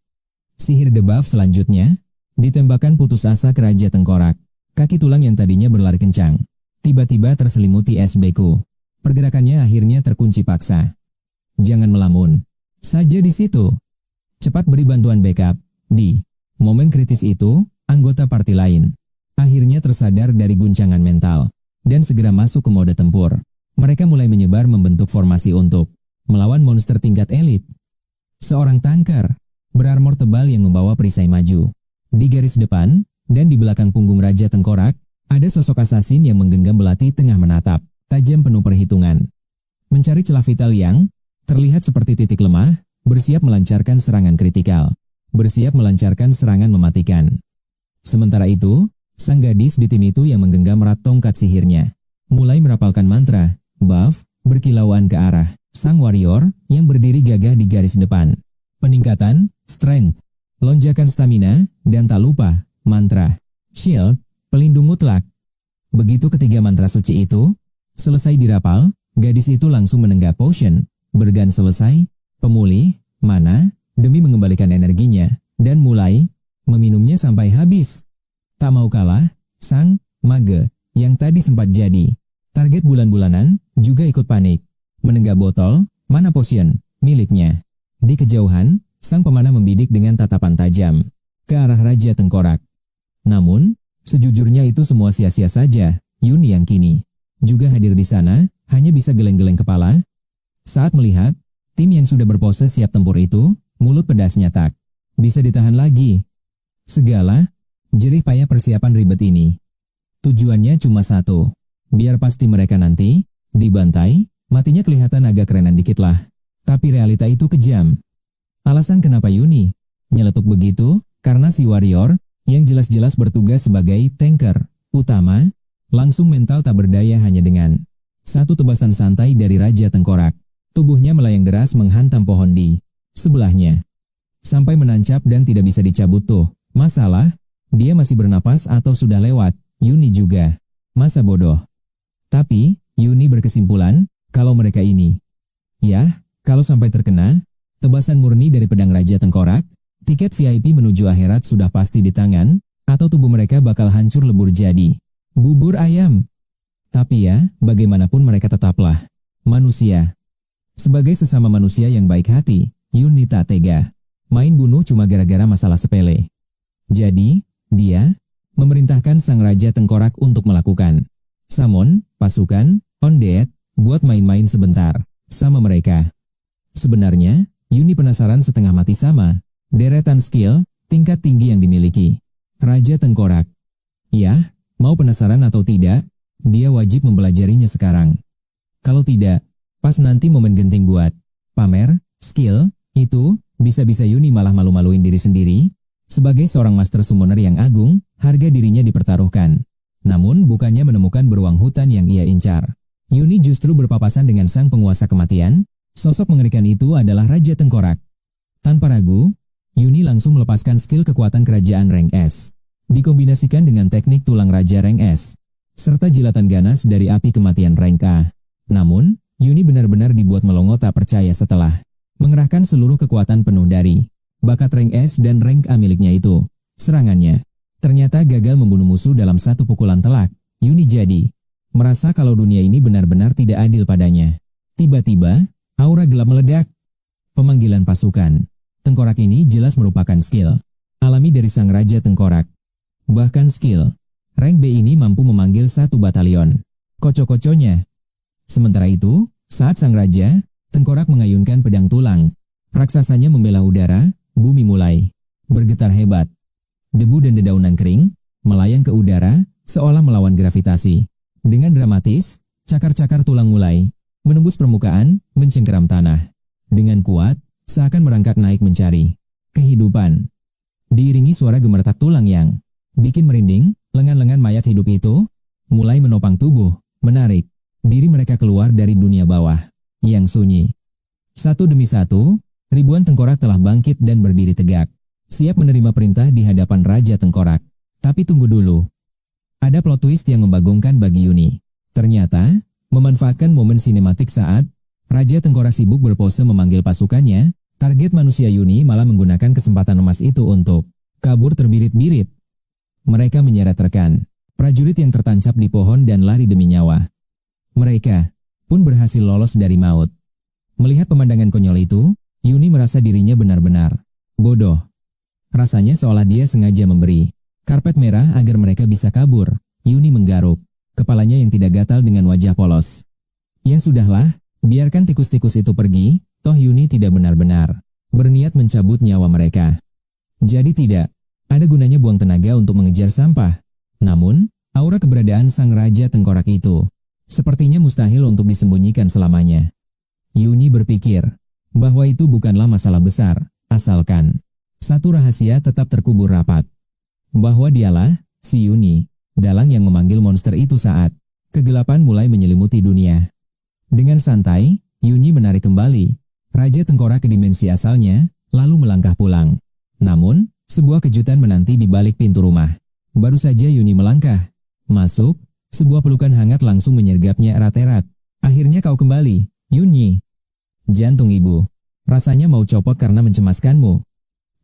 Sihir debuff selanjutnya ditembakkan putus asa ke Raja Tengkorak. Kaki tulang yang tadinya berlari kencang tiba-tiba terselimuti es beku. Pergerakannya akhirnya terkunci paksa. Jangan melamun saja di situ. Cepat beri bantuan backup. Di momen kritis itu, anggota parti lain akhirnya tersadar dari guncangan mental dan segera masuk ke mode tempur. Mereka mulai menyebar membentuk formasi untuk melawan monster tingkat elit. Seorang tanker berarmor tebal yang membawa perisai maju. Di garis depan dan di belakang punggung Raja Tengkorak, ada sosok asasin yang menggenggam belati tengah menatap, tajam penuh perhitungan. Mencari celah vital yang terlihat seperti titik lemah, bersiap melancarkan serangan kritikal, bersiap melancarkan serangan mematikan. Sementara itu, sang gadis di tim itu yang menggenggam erat tongkat sihirnya, mulai merapalkan mantra, buff, berkilauan ke arah sang warrior yang berdiri gagah di garis depan. Peningkatan, strength, lonjakan stamina, dan tak lupa, mantra, shield, pelindung mutlak. Begitu ketiga mantra suci itu selesai dirapal, gadis itu langsung menenggak potion, bergan selesai, pemulih, mana, demi mengembalikan energinya, dan mulai meminumnya sampai habis. Tak mau kalah, sang mage yang tadi sempat jadi target bulan-bulanan juga ikut panik. Menenggak botol, mana potion, miliknya. Di kejauhan, sang pemanah membidik dengan tatapan tajam ke arah Raja Tengkorak. Namun, sejujurnya itu semua sia-sia saja. Yuni yang kini juga hadir di sana, hanya bisa geleng-geleng kepala saat melihat tim yang sudah berpose siap tempur itu, mulut pedasnya tak bisa ditahan lagi. Segala jerih payah persiapan ribet ini tujuannya cuma satu, biar pasti mereka nanti dibantai. Matinya kelihatan agak kerenan dikit lah, tapi realita itu kejam. Alasan kenapa Yuni nyeletuk begitu, karena si warrior yang jelas-jelas bertugas sebagai tanker utama, langsung mental tak berdaya hanya dengan satu tebasan santai dari Raja Tengkorak. Tubuhnya melayang deras menghantam pohon di sebelahnya, sampai menancap dan tidak bisa dicabut tuh. Masalah, dia masih bernapas atau sudah lewat. Yuni juga masa bodoh. Tapi, Yuni berkesimpulan, kalau mereka ini, ya, kalau sampai terkena tebasan murni dari pedang Raja Tengkorak, tiket VIP menuju akhirat sudah pasti di tangan, atau tubuh mereka bakal hancur lebur jadi bubur ayam. Tapi ya, bagaimanapun mereka tetaplah manusia. Sebagai sesama manusia yang baik hati, Yuni tak tega main bunuh cuma gara-gara masalah sepele. Jadi, dia memerintahkan sang Raja Tengkorak untuk melakukan summon pasukan undead buat main-main sebentar sama mereka. Sebenarnya, Yuni penasaran setengah mati sama deretan skill tingkat tinggi yang dimiliki Raja Tengkorak. Ya, mau penasaran atau tidak, dia wajib mempelajarinya sekarang. Kalau tidak, pas nanti momen genting buat pamer, skill, itu, bisa-bisa Yuni malah malu-maluin diri sendiri. Sebagai seorang master summoner yang agung, harga dirinya dipertaruhkan. Namun bukannya menemukan beruang hutan yang ia incar. Yuni justru berpapasan dengan sang penguasa kematian. Sosok mengerikan itu adalah Raja Tengkorak. Tanpa ragu, Yuni langsung melepaskan skill kekuatan kerajaan rank S. Dikombinasikan dengan teknik tulang raja rank S, serta jilatan ganas dari api kematian rank A. Namun, Yuni benar-benar dibuat melongo tak percaya setelah mengerahkan seluruh kekuatan penuh dari bakat rank S dan rank A miliknya itu. Serangannya ternyata gagal membunuh musuh dalam satu pukulan telak. Yuni jadi merasa kalau dunia ini benar-benar tidak adil padanya. Tiba-tiba, aura gelap meledak. Pemanggilan pasukan. Tengkorak ini jelas merupakan skill alami dari sang Raja Tengkorak. Bahkan skill rank B ini mampu memanggil satu batalion. Kocok-kocoknya. Sementara itu, saat sang Raja Tengkorak mengayunkan pedang tulang, raksasanya membela udara, bumi mulai bergetar hebat. Debu dan dedaunan kering melayang ke udara, seolah melawan gravitasi. Dengan dramatis, cakar-cakar tulang mulai menembus permukaan, mencengkeram tanah. Dengan kuat, seakan merangkak naik mencari kehidupan. Diiringi suara gemeretak tulang yang bikin merinding, lengan-lengan mayat hidup itu mulai menopang tubuh, menarik diri mereka keluar dari dunia bawah yang sunyi. Satu demi satu, ribuan tengkorak telah bangkit dan berdiri tegak, siap menerima perintah di hadapan Raja Tengkorak. Tapi tunggu dulu. Ada plot twist yang membagongkan bagi Yuni. Ternyata, memanfaatkan momen sinematik saat Raja Tengkorak sibuk berpose memanggil pasukannya, target manusia Yuni malah menggunakan kesempatan emas itu untuk kabur terbirit-birit. Mereka menyeret rekan prajurit yang tertancap di pohon dan lari demi nyawa. Mereka pun berhasil lolos dari maut. Melihat pemandangan konyol itu, Yuni merasa dirinya benar-benar bodoh. Rasanya seolah dia sengaja memberi karpet merah agar mereka bisa kabur. Yuni menggaruk kepalanya yang tidak gatal dengan wajah polos. Ya sudahlah, biarkan tikus-tikus itu pergi, toh Yuni tidak benar-benar berniat mencabut nyawa mereka. Jadi tidak ada gunanya buang tenaga untuk mengejar sampah. Namun, aura keberadaan sang Raja Tengkorak itu sepertinya mustahil untuk disembunyikan selamanya. Yuni berpikir bahwa itu bukanlah masalah besar, asalkan satu rahasia tetap terkubur rapat. Bahwa dialah si Yuni, dalang yang memanggil monster itu saat kegelapan mulai menyelimuti dunia. Dengan santai, Yuni menarik kembali Raja Tengkorak ke dimensi asalnya, lalu melangkah pulang. Namun, sebuah kejutan menanti di balik pintu rumah. Baru saja Yuni melangkah masuk, sebuah pelukan hangat langsung menyergapnya erat-erat. Akhirnya kau kembali, Yuni. Jantung ibu rasanya mau copot karena mencemaskanmu.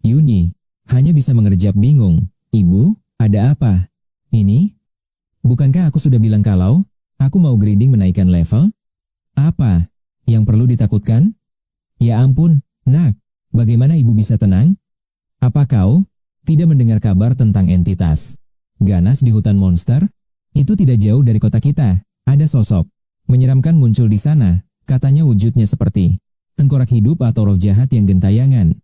Yuni hanya bisa mengerjap bingung. Ibu, ada apa? Ini? Bukankah aku sudah bilang kalau aku mau grinding menaikkan level? Apa yang perlu ditakutkan? Ya ampun, nak, bagaimana ibu bisa tenang? Apa kau tidak mendengar kabar tentang entitas ganas di hutan monster? Itu tidak jauh dari kota kita. Ada sosok menyeramkan muncul di sana. Katanya wujudnya seperti tengkorak hidup atau roh jahat yang gentayangan.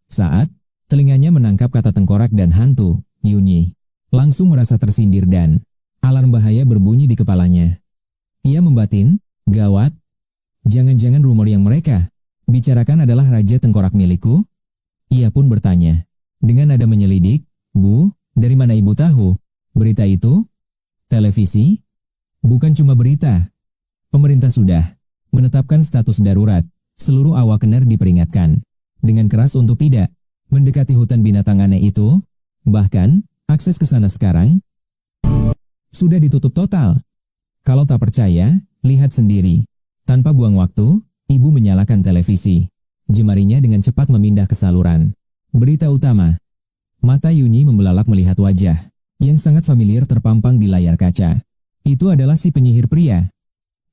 Saat telinganya menangkap kata tengkorak dan hantu, Yuni langsung merasa tersindir dan alarm bahaya berbunyi di kepalanya. Ia membatin, gawat. Jangan-jangan rumor yang mereka bicarakan adalah Raja Tengkorak milikku? Ia pun bertanya dengan nada menyelidik, Bu, dari mana ibu tahu? Berita itu? Televisi? Bukan cuma berita. Pemerintah sudah menetapkan status darurat. Seluruh awak kener diperingatkan dengan keras untuk tidak mendekati hutan binatang aneh itu. Bahkan, akses ke sana sekarang sudah ditutup total. Kalau tak percaya, lihat sendiri. Tanpa buang waktu, ibu menyalakan televisi. Jemarinya dengan cepat memindah ke saluran berita utama. Mata Yuni membelalak melihat wajah yang sangat familiar terpampang di layar kaca. Itu adalah si penyihir pria,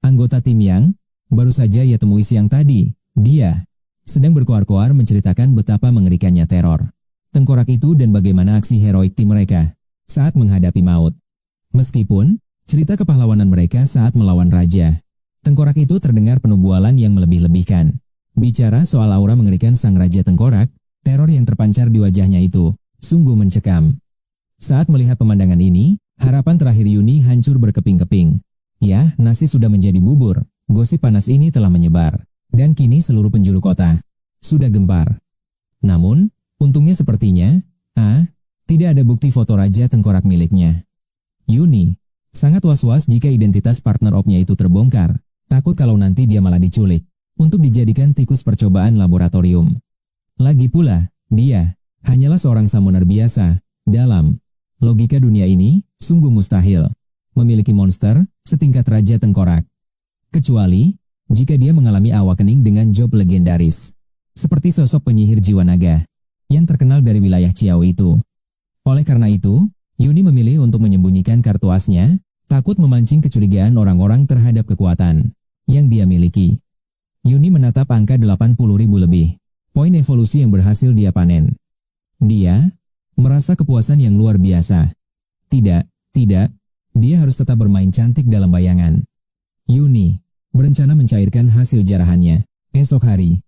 anggota tim yang baru saja ia temui siang tadi. Dia sedang berkoar-koar menceritakan betapa mengerikannya teror tengkorak itu dan bagaimana aksi heroik tim mereka saat menghadapi maut. Meskipun cerita kepahlawanan mereka saat melawan raja tengkorak itu terdengar penuh bualan yang melebih-lebihkan. Bicara soal aura mengerikan sang Raja Tengkorak, teror yang terpancar di wajahnya itu sungguh mencekam. Saat melihat pemandangan ini, harapan terakhir Yuni hancur berkeping-keping. Ya, nasi sudah menjadi bubur. Gosip panas ini telah menyebar Dan kini seluruh penjuru kota sudah gempar. Namun, untungnya sepertinya, tidak ada bukti foto Raja Tengkorak miliknya. Yuni sangat was-was jika identitas partner opnya itu terbongkar, takut kalau nanti dia malah diculik untuk dijadikan tikus percobaan laboratorium. Lagi pula, dia hanyalah seorang summoner biasa. Dalam logika dunia ini, sungguh mustahil memiliki monster setingkat Raja Tengkorak. Kecuali jika dia mengalami awakening dengan job legendaris, seperti sosok penyihir jiwa naga yang terkenal dari wilayah Ciao itu. Oleh karena itu, Yuni memilih untuk menyembunyikan kartu asnya, takut memancing kecurigaan orang-orang terhadap kekuatan yang dia miliki. Yuni menatap angka 80.000 lebih poin evolusi yang berhasil dia panen. Dia merasa kepuasan yang luar biasa. Tidak, dia harus tetap bermain cantik dalam bayangan. Yuni berencana mencairkan hasil jarahannya. Esok hari,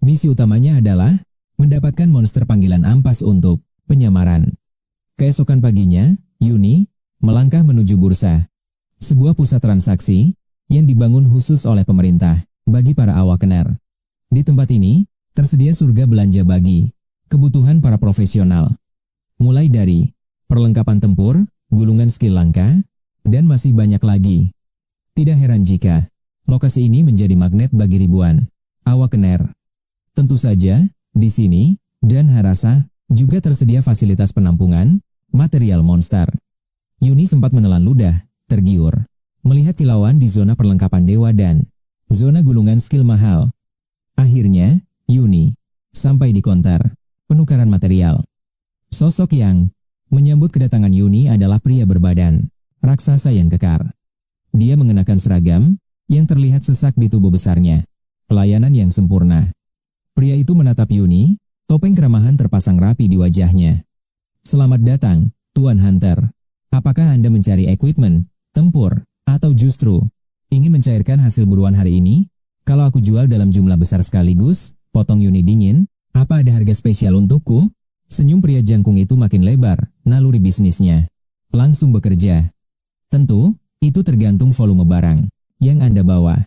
misi utamanya adalah mendapatkan monster panggilan ampas untuk penyamaran. Keesokan paginya, Yuni melangkah menuju bursa, sebuah pusat transaksi yang dibangun khusus oleh pemerintah bagi para awakener. Di tempat ini, tersedia surga belanja bagi kebutuhan para profesional. Mulai dari perlengkapan tempur, gulungan skill langka, dan masih banyak lagi. Tidak heran jika lokasi ini menjadi magnet bagi ribuan awakener. Tentu saja, di sini, dan Harasa, juga tersedia fasilitas penampungan material monster. Yuni sempat menelan ludah, tergiur, melihat kilauan di zona perlengkapan dewa dan zona gulungan skill mahal. Akhirnya, Yuni sampai di konter penukaran material. Sosok yang menyambut kedatangan Yuni adalah pria berbadan raksasa yang kekar. Dia mengenakan seragam yang terlihat sesak di tubuh besarnya. Pelayanan yang sempurna. Pria itu menatap Yuni, topeng keramahan terpasang rapi di wajahnya. Selamat datang, Tuan Hunter. Apakah Anda mencari equipment, tempur, atau justru ingin mencairkan hasil buruan hari ini? Kalau aku jual dalam jumlah besar sekaligus, potong Yuni dingin, apa ada harga spesial untukku? Senyum pria jangkung itu makin lebar, naluri bisnisnya langsung bekerja. Tentu, itu tergantung volume barang yang Anda bawa.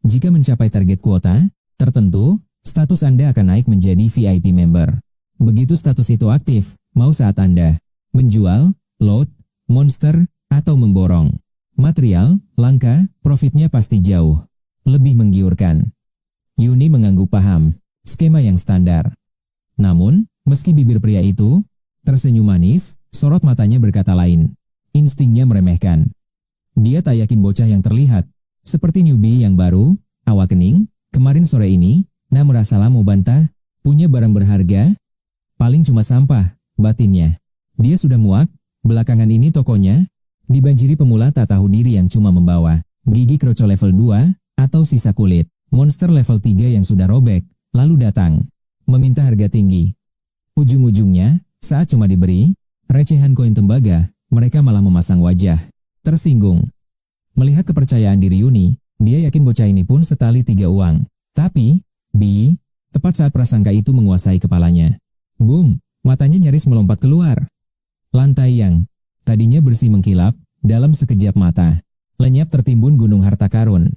Jika mencapai target kuota tertentu, status Anda akan naik menjadi VIP member. Begitu status itu aktif, mau saat Anda menjual, load, monster, atau memborong material, langka, profitnya pasti jauh lebih menggiurkan. Yuni mengangguk paham skema yang standar. Namun, meski bibir pria itu tersenyum manis, sorot matanya berkata lain. Instingnya meremehkan. Dia tak yakin bocah yang terlihat seperti newbie yang baru, awakening, kemarin sore ini, merasa mau bantah, punya barang berharga, paling cuma sampah, batinnya. Dia sudah muak, belakangan ini tokonya dibanjiri pemula tak tahu diri yang cuma membawa gigi kroco level 2 atau sisa kulit, monster level 3 yang sudah robek, lalu datang meminta harga tinggi. Ujung-ujungnya, saat cuma diberi recehan koin tembaga, mereka malah memasang wajah tersinggung. Melihat kepercayaan diri Yuni, dia yakin bocah ini pun setali 3 uang. Tapi, tepat saat prasangka itu menguasai kepalanya. Boom, matanya nyaris melompat keluar. Lantai yang tadinya bersih mengkilap, dalam sekejap mata lenyap tertimbun gunung harta karun.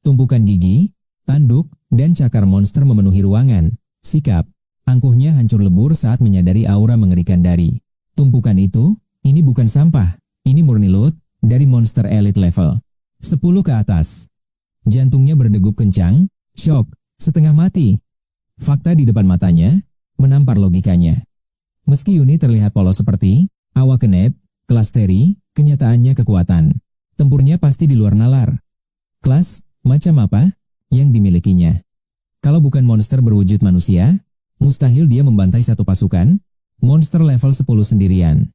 Tumpukan gigi, tanduk, dan cakar monster memenuhi ruangan. Sikap angkuhnya hancur lebur saat menyadari aura mengerikan dari tumpukan itu. Ini bukan sampah, ini murni loot dari monster elite level 10 ke atas. Jantungnya berdegup kencang, shock, setengah mati. Fakta di depan matanya menampar logikanya. Meski Yuni terlihat polos seperti awakened, kelas teri, kenyataannya kekuatan tempurnya pasti di luar nalar. Kelas macam apa yang dimilikinya? Kalau bukan monster berwujud manusia, mustahil dia membantai satu pasukan monster level 10 sendirian.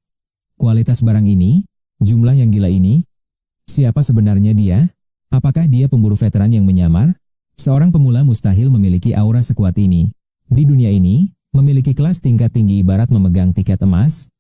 Kualitas barang ini, jumlah yang gila ini, siapa sebenarnya dia? Apakah dia pemburu veteran yang menyamar? Seorang pemula mustahil memiliki aura sekuat ini. Di dunia ini, memiliki kelas tingkat tinggi ibarat memegang tiket emas,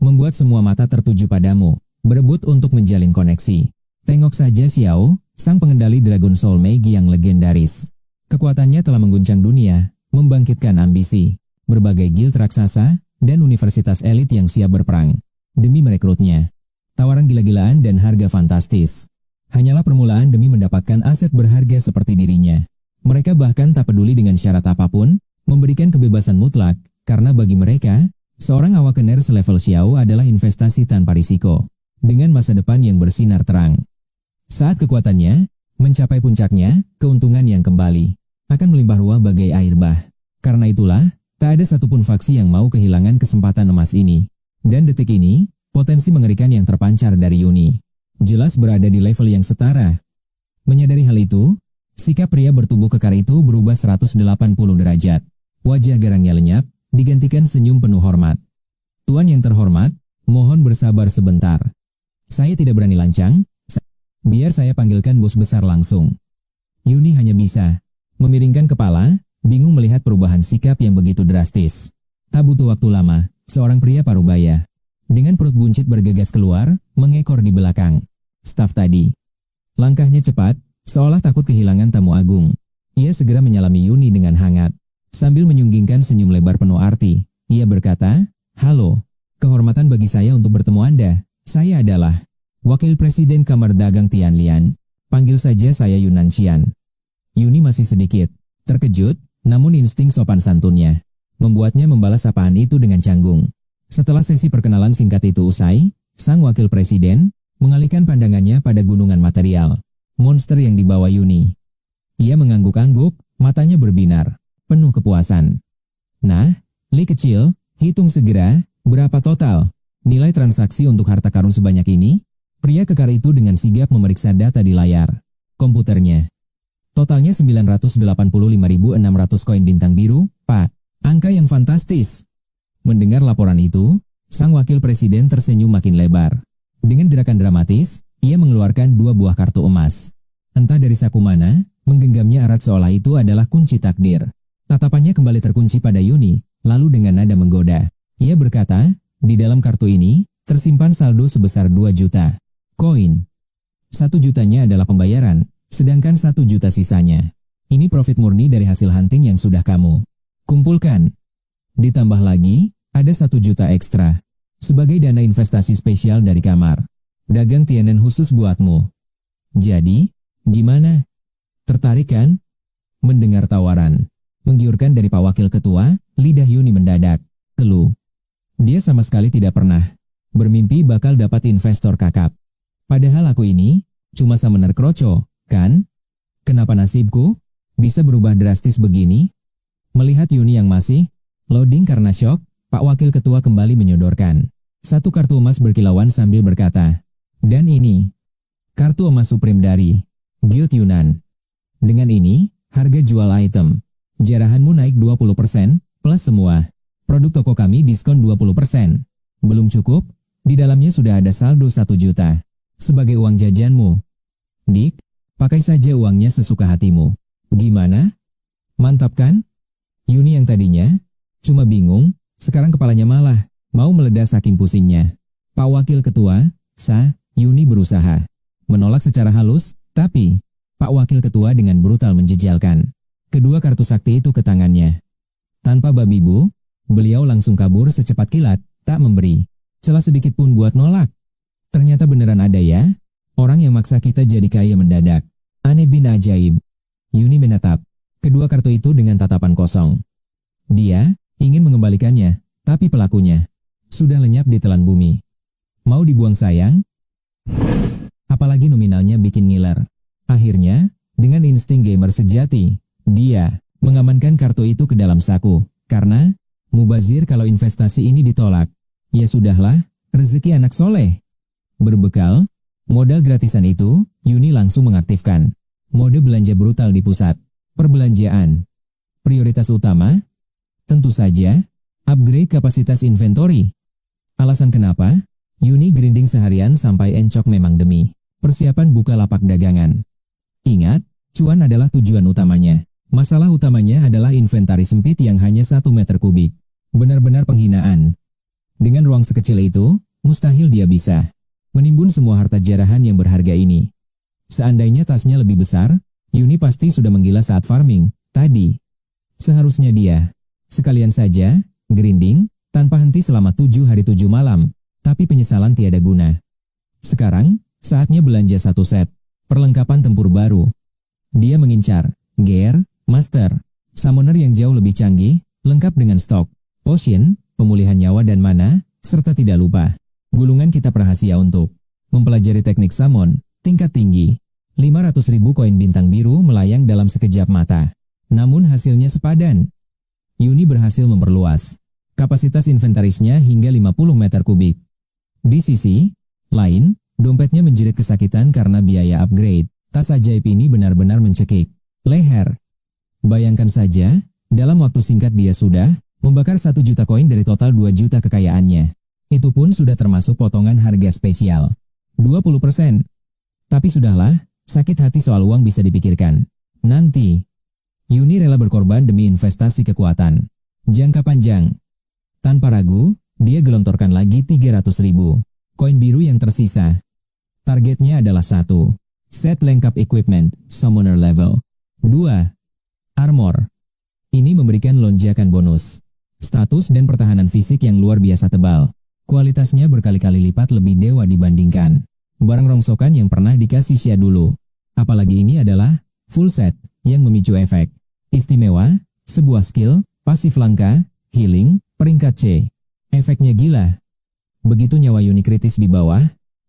membuat semua mata tertuju padamu, berebut untuk menjalin koneksi. Tengok saja Xiao, sang pengendali Dragon Soul Mage yang legendaris. Kekuatannya telah mengguncang dunia, membangkitkan ambisi berbagai guild raksasa dan universitas elit yang siap berperang demi merekrutnya. Tawaran gila-gilaan dan harga fantastis hanyalah permulaan demi mendapatkan aset berharga seperti dirinya. Mereka bahkan tak peduli dengan syarat apapun, memberikan kebebasan mutlak, karena bagi mereka, seorang awakener selevel Xiao adalah investasi tanpa risiko, dengan masa depan yang bersinar terang. Saat kekuatannya mencapai puncaknya, keuntungan yang kembali akan melimpah ruah bagai air bah. Karena itulah, tak ada satupun faksi yang mau kehilangan kesempatan emas ini. Dan detik ini, potensi mengerikan yang terpancar dari Yuni jelas berada di level yang setara. Menyadari hal itu, sikap pria bertubuh kekar itu berubah 180 derajat. Wajah garangnya lenyap, digantikan senyum penuh hormat. Tuan yang terhormat, mohon bersabar sebentar. Saya tidak berani lancang, biar saya panggilkan bos besar langsung. Yuni hanya bisa memiringkan kepala, bingung melihat perubahan sikap yang begitu drastis. Tak butuh waktu lama, seorang pria parubaya dengan perut buncit bergegas keluar, mengekor di belakang staf tadi. Langkahnya cepat, seolah takut kehilangan tamu agung. Ia segera menyalami Yuni dengan hangat. Sambil menyunggingkan senyum lebar penuh arti, ia berkata, "Halo, kehormatan bagi saya untuk bertemu Anda. Saya adalah Wakil Presiden Kamar Dagang Tianlian. Panggil saja saya Yunan Qian." Yuni masih sedikit terkejut, namun insting sopan santunnya membuatnya membalas sapaan itu dengan canggung. Setelah sesi perkenalan singkat itu usai, sang wakil presiden mengalihkan pandangannya pada gunungan material monster yang dibawa Yuni. Ia mengangguk-angguk, matanya berbinar, penuh kepuasan. "Nah, Li kecil, hitung segera, berapa total nilai transaksi untuk harta karun sebanyak ini?" Pria kekar itu dengan sigap memeriksa data di layar komputernya. Totalnya 985.600 koin bintang biru, Pak. Angka yang fantastis. Mendengar laporan itu, sang wakil presiden tersenyum makin lebar. Dengan gerakan dramatis, ia mengeluarkan 2 buah kartu emas. Entah dari saku mana, menggenggamnya erat seolah itu adalah kunci takdir. Tatapannya kembali terkunci pada Yuni, lalu dengan nada menggoda, ia berkata, "Di dalam kartu ini, tersimpan saldo sebesar 2 juta koin. 1 jutanya adalah pembayaran, sedangkan 1 juta sisanya. Ini profit murni dari hasil hunting yang sudah kamu kumpulkan. Ditambah lagi, ada 1 juta ekstra sebagai dana investasi spesial dari kamar dagang Tianan khusus buatmu. Jadi, gimana? Tertarik kan?" Mendengar tawaran menggiurkan dari Pak Wakil Ketua, lidah Yuni mendadak keluh. Dia sama sekali tidak pernah bermimpi bakal dapat investor kakap. Padahal aku ini cuma summoner kroco, kan? Kenapa nasibku bisa berubah drastis begini? Melihat Yuni yang masih loading karena syok, Pak Wakil Ketua kembali menyodorkan 1 kartu emas berkilauan sambil berkata, "Dan ini, kartu emas supreme dari Guild Yunan. Dengan ini, harga jual item jarahanmu naik 20%, plus semua produk toko kami diskon 20%. Belum cukup, di dalamnya sudah ada saldo 1 juta sebagai uang jajanmu. Dik, pakai saja uangnya sesuka hatimu. Gimana? Mantap kan?" Yuni yang tadinya cuma bingung, sekarang kepalanya malah mau meledak saking pusingnya. Pak Wakil Ketua, Yuni berusaha menolak secara halus, tapi Pak Wakil Ketua dengan brutal menjejalkan kedua kartu sakti itu ke tangannya. Tanpa babi bu, beliau langsung kabur secepat kilat, tak memberi celah sedikit pun buat nolak. Ternyata beneran ada ya, orang yang maksa kita jadi kaya mendadak. Aneh bin ajaib. Yuni menatap kedua kartu itu dengan tatapan kosong. Dia ingin mengembalikannya, tapi pelakunya sudah lenyap di telan bumi. Mau dibuang sayang? Apalagi nominalnya bikin ngiler. Akhirnya, dengan insting gamer sejati, dia mengamankan kartu itu ke dalam saku. Karena, mubazir kalau investasi ini ditolak. Ya sudahlah, rezeki anak soleh. Berbekal modal gratisan itu, Yuni langsung mengaktifkan mode belanja brutal di pusat perbelanjaan. Prioritas utama, tentu saja, upgrade kapasitas inventory. Alasan kenapa? Yuni grinding seharian sampai encok memang demi persiapan buka lapak dagangan. Ingat, cuan adalah tujuan utamanya. Masalah utamanya adalah inventari sempit yang hanya 1 meter kubik. Benar-benar penghinaan. Dengan ruang sekecil itu, mustahil dia bisa menimbun semua harta jarahan yang berharga ini. Seandainya tasnya lebih besar, Yuni pasti sudah menggila saat farming tadi. Seharusnya dia sekalian saja grinding tanpa henti selama 7 hari 7 malam, tapi penyesalan tiada guna. Sekarang, saatnya belanja 1 set perlengkapan tempur baru. Dia mengincar Gear, Master, Summoner yang jauh lebih canggih, lengkap dengan stok, Potion, pemulihan nyawa dan mana, serta tidak lupa, gulungan kitab rahasia untuk mempelajari teknik summon, tingkat tinggi. 500.000 koin bintang biru melayang dalam sekejap mata. Namun hasilnya sepadan. Yuni berhasil memperluas kapasitas inventarisnya hingga 50 meter kubik. Di sisi lain, dompetnya menjerit kesakitan karena biaya upgrade. Tas ajaib ini benar-benar mencekik leher. Bayangkan saja, dalam waktu singkat dia sudah membakar 1 juta koin dari total 2 juta kekayaannya. Itu pun sudah termasuk potongan harga spesial. 20%. Tapi sudahlah, sakit hati soal uang bisa dipikirkan nanti. Yuni rela berkorban demi investasi kekuatan jangka panjang. Tanpa ragu, dia gelontorkan lagi 300.000 koin biru yang tersisa. Targetnya adalah 1. Set lengkap equipment, Summoner level 2. Armor. Ini memberikan lonjakan bonus status dan pertahanan fisik yang luar biasa tebal. Kualitasnya berkali-kali lipat lebih dewa dibandingkan barang rongsokan yang pernah dikasih Xia dulu. Apalagi ini adalah full set yang memicu efek istimewa, sebuah skill, pasif langka, healing, peringkat C. Efeknya gila. Begitu nyawa Yuni kritis di bawah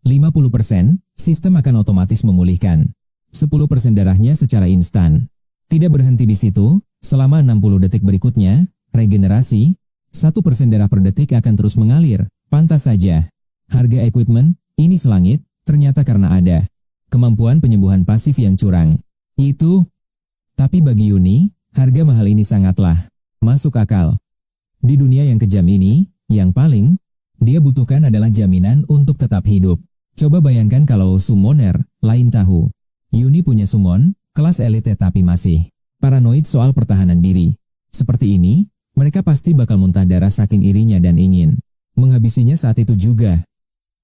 50%, sistem akan otomatis memulihkan 10% darahnya secara instan. Tidak berhenti di situ, selama 60 detik berikutnya, regenerasi 1% darah per detik akan terus mengalir. Pantas saja. Harga equipment ini selangit, ternyata karena ada kemampuan penyembuhan pasif yang curang. Tapi bagi Yuni, harga mahal ini sangatlah masuk akal. Di dunia yang kejam ini, yang paling dia butuhkan adalah jaminan untuk tetap hidup. Coba bayangkan kalau summoner lain tahu. Yuni punya summon, kelas elite tapi masih paranoid soal pertahanan diri. Seperti ini, mereka pasti bakal muntah darah saking irinya dan ingin menghabisinya saat itu juga.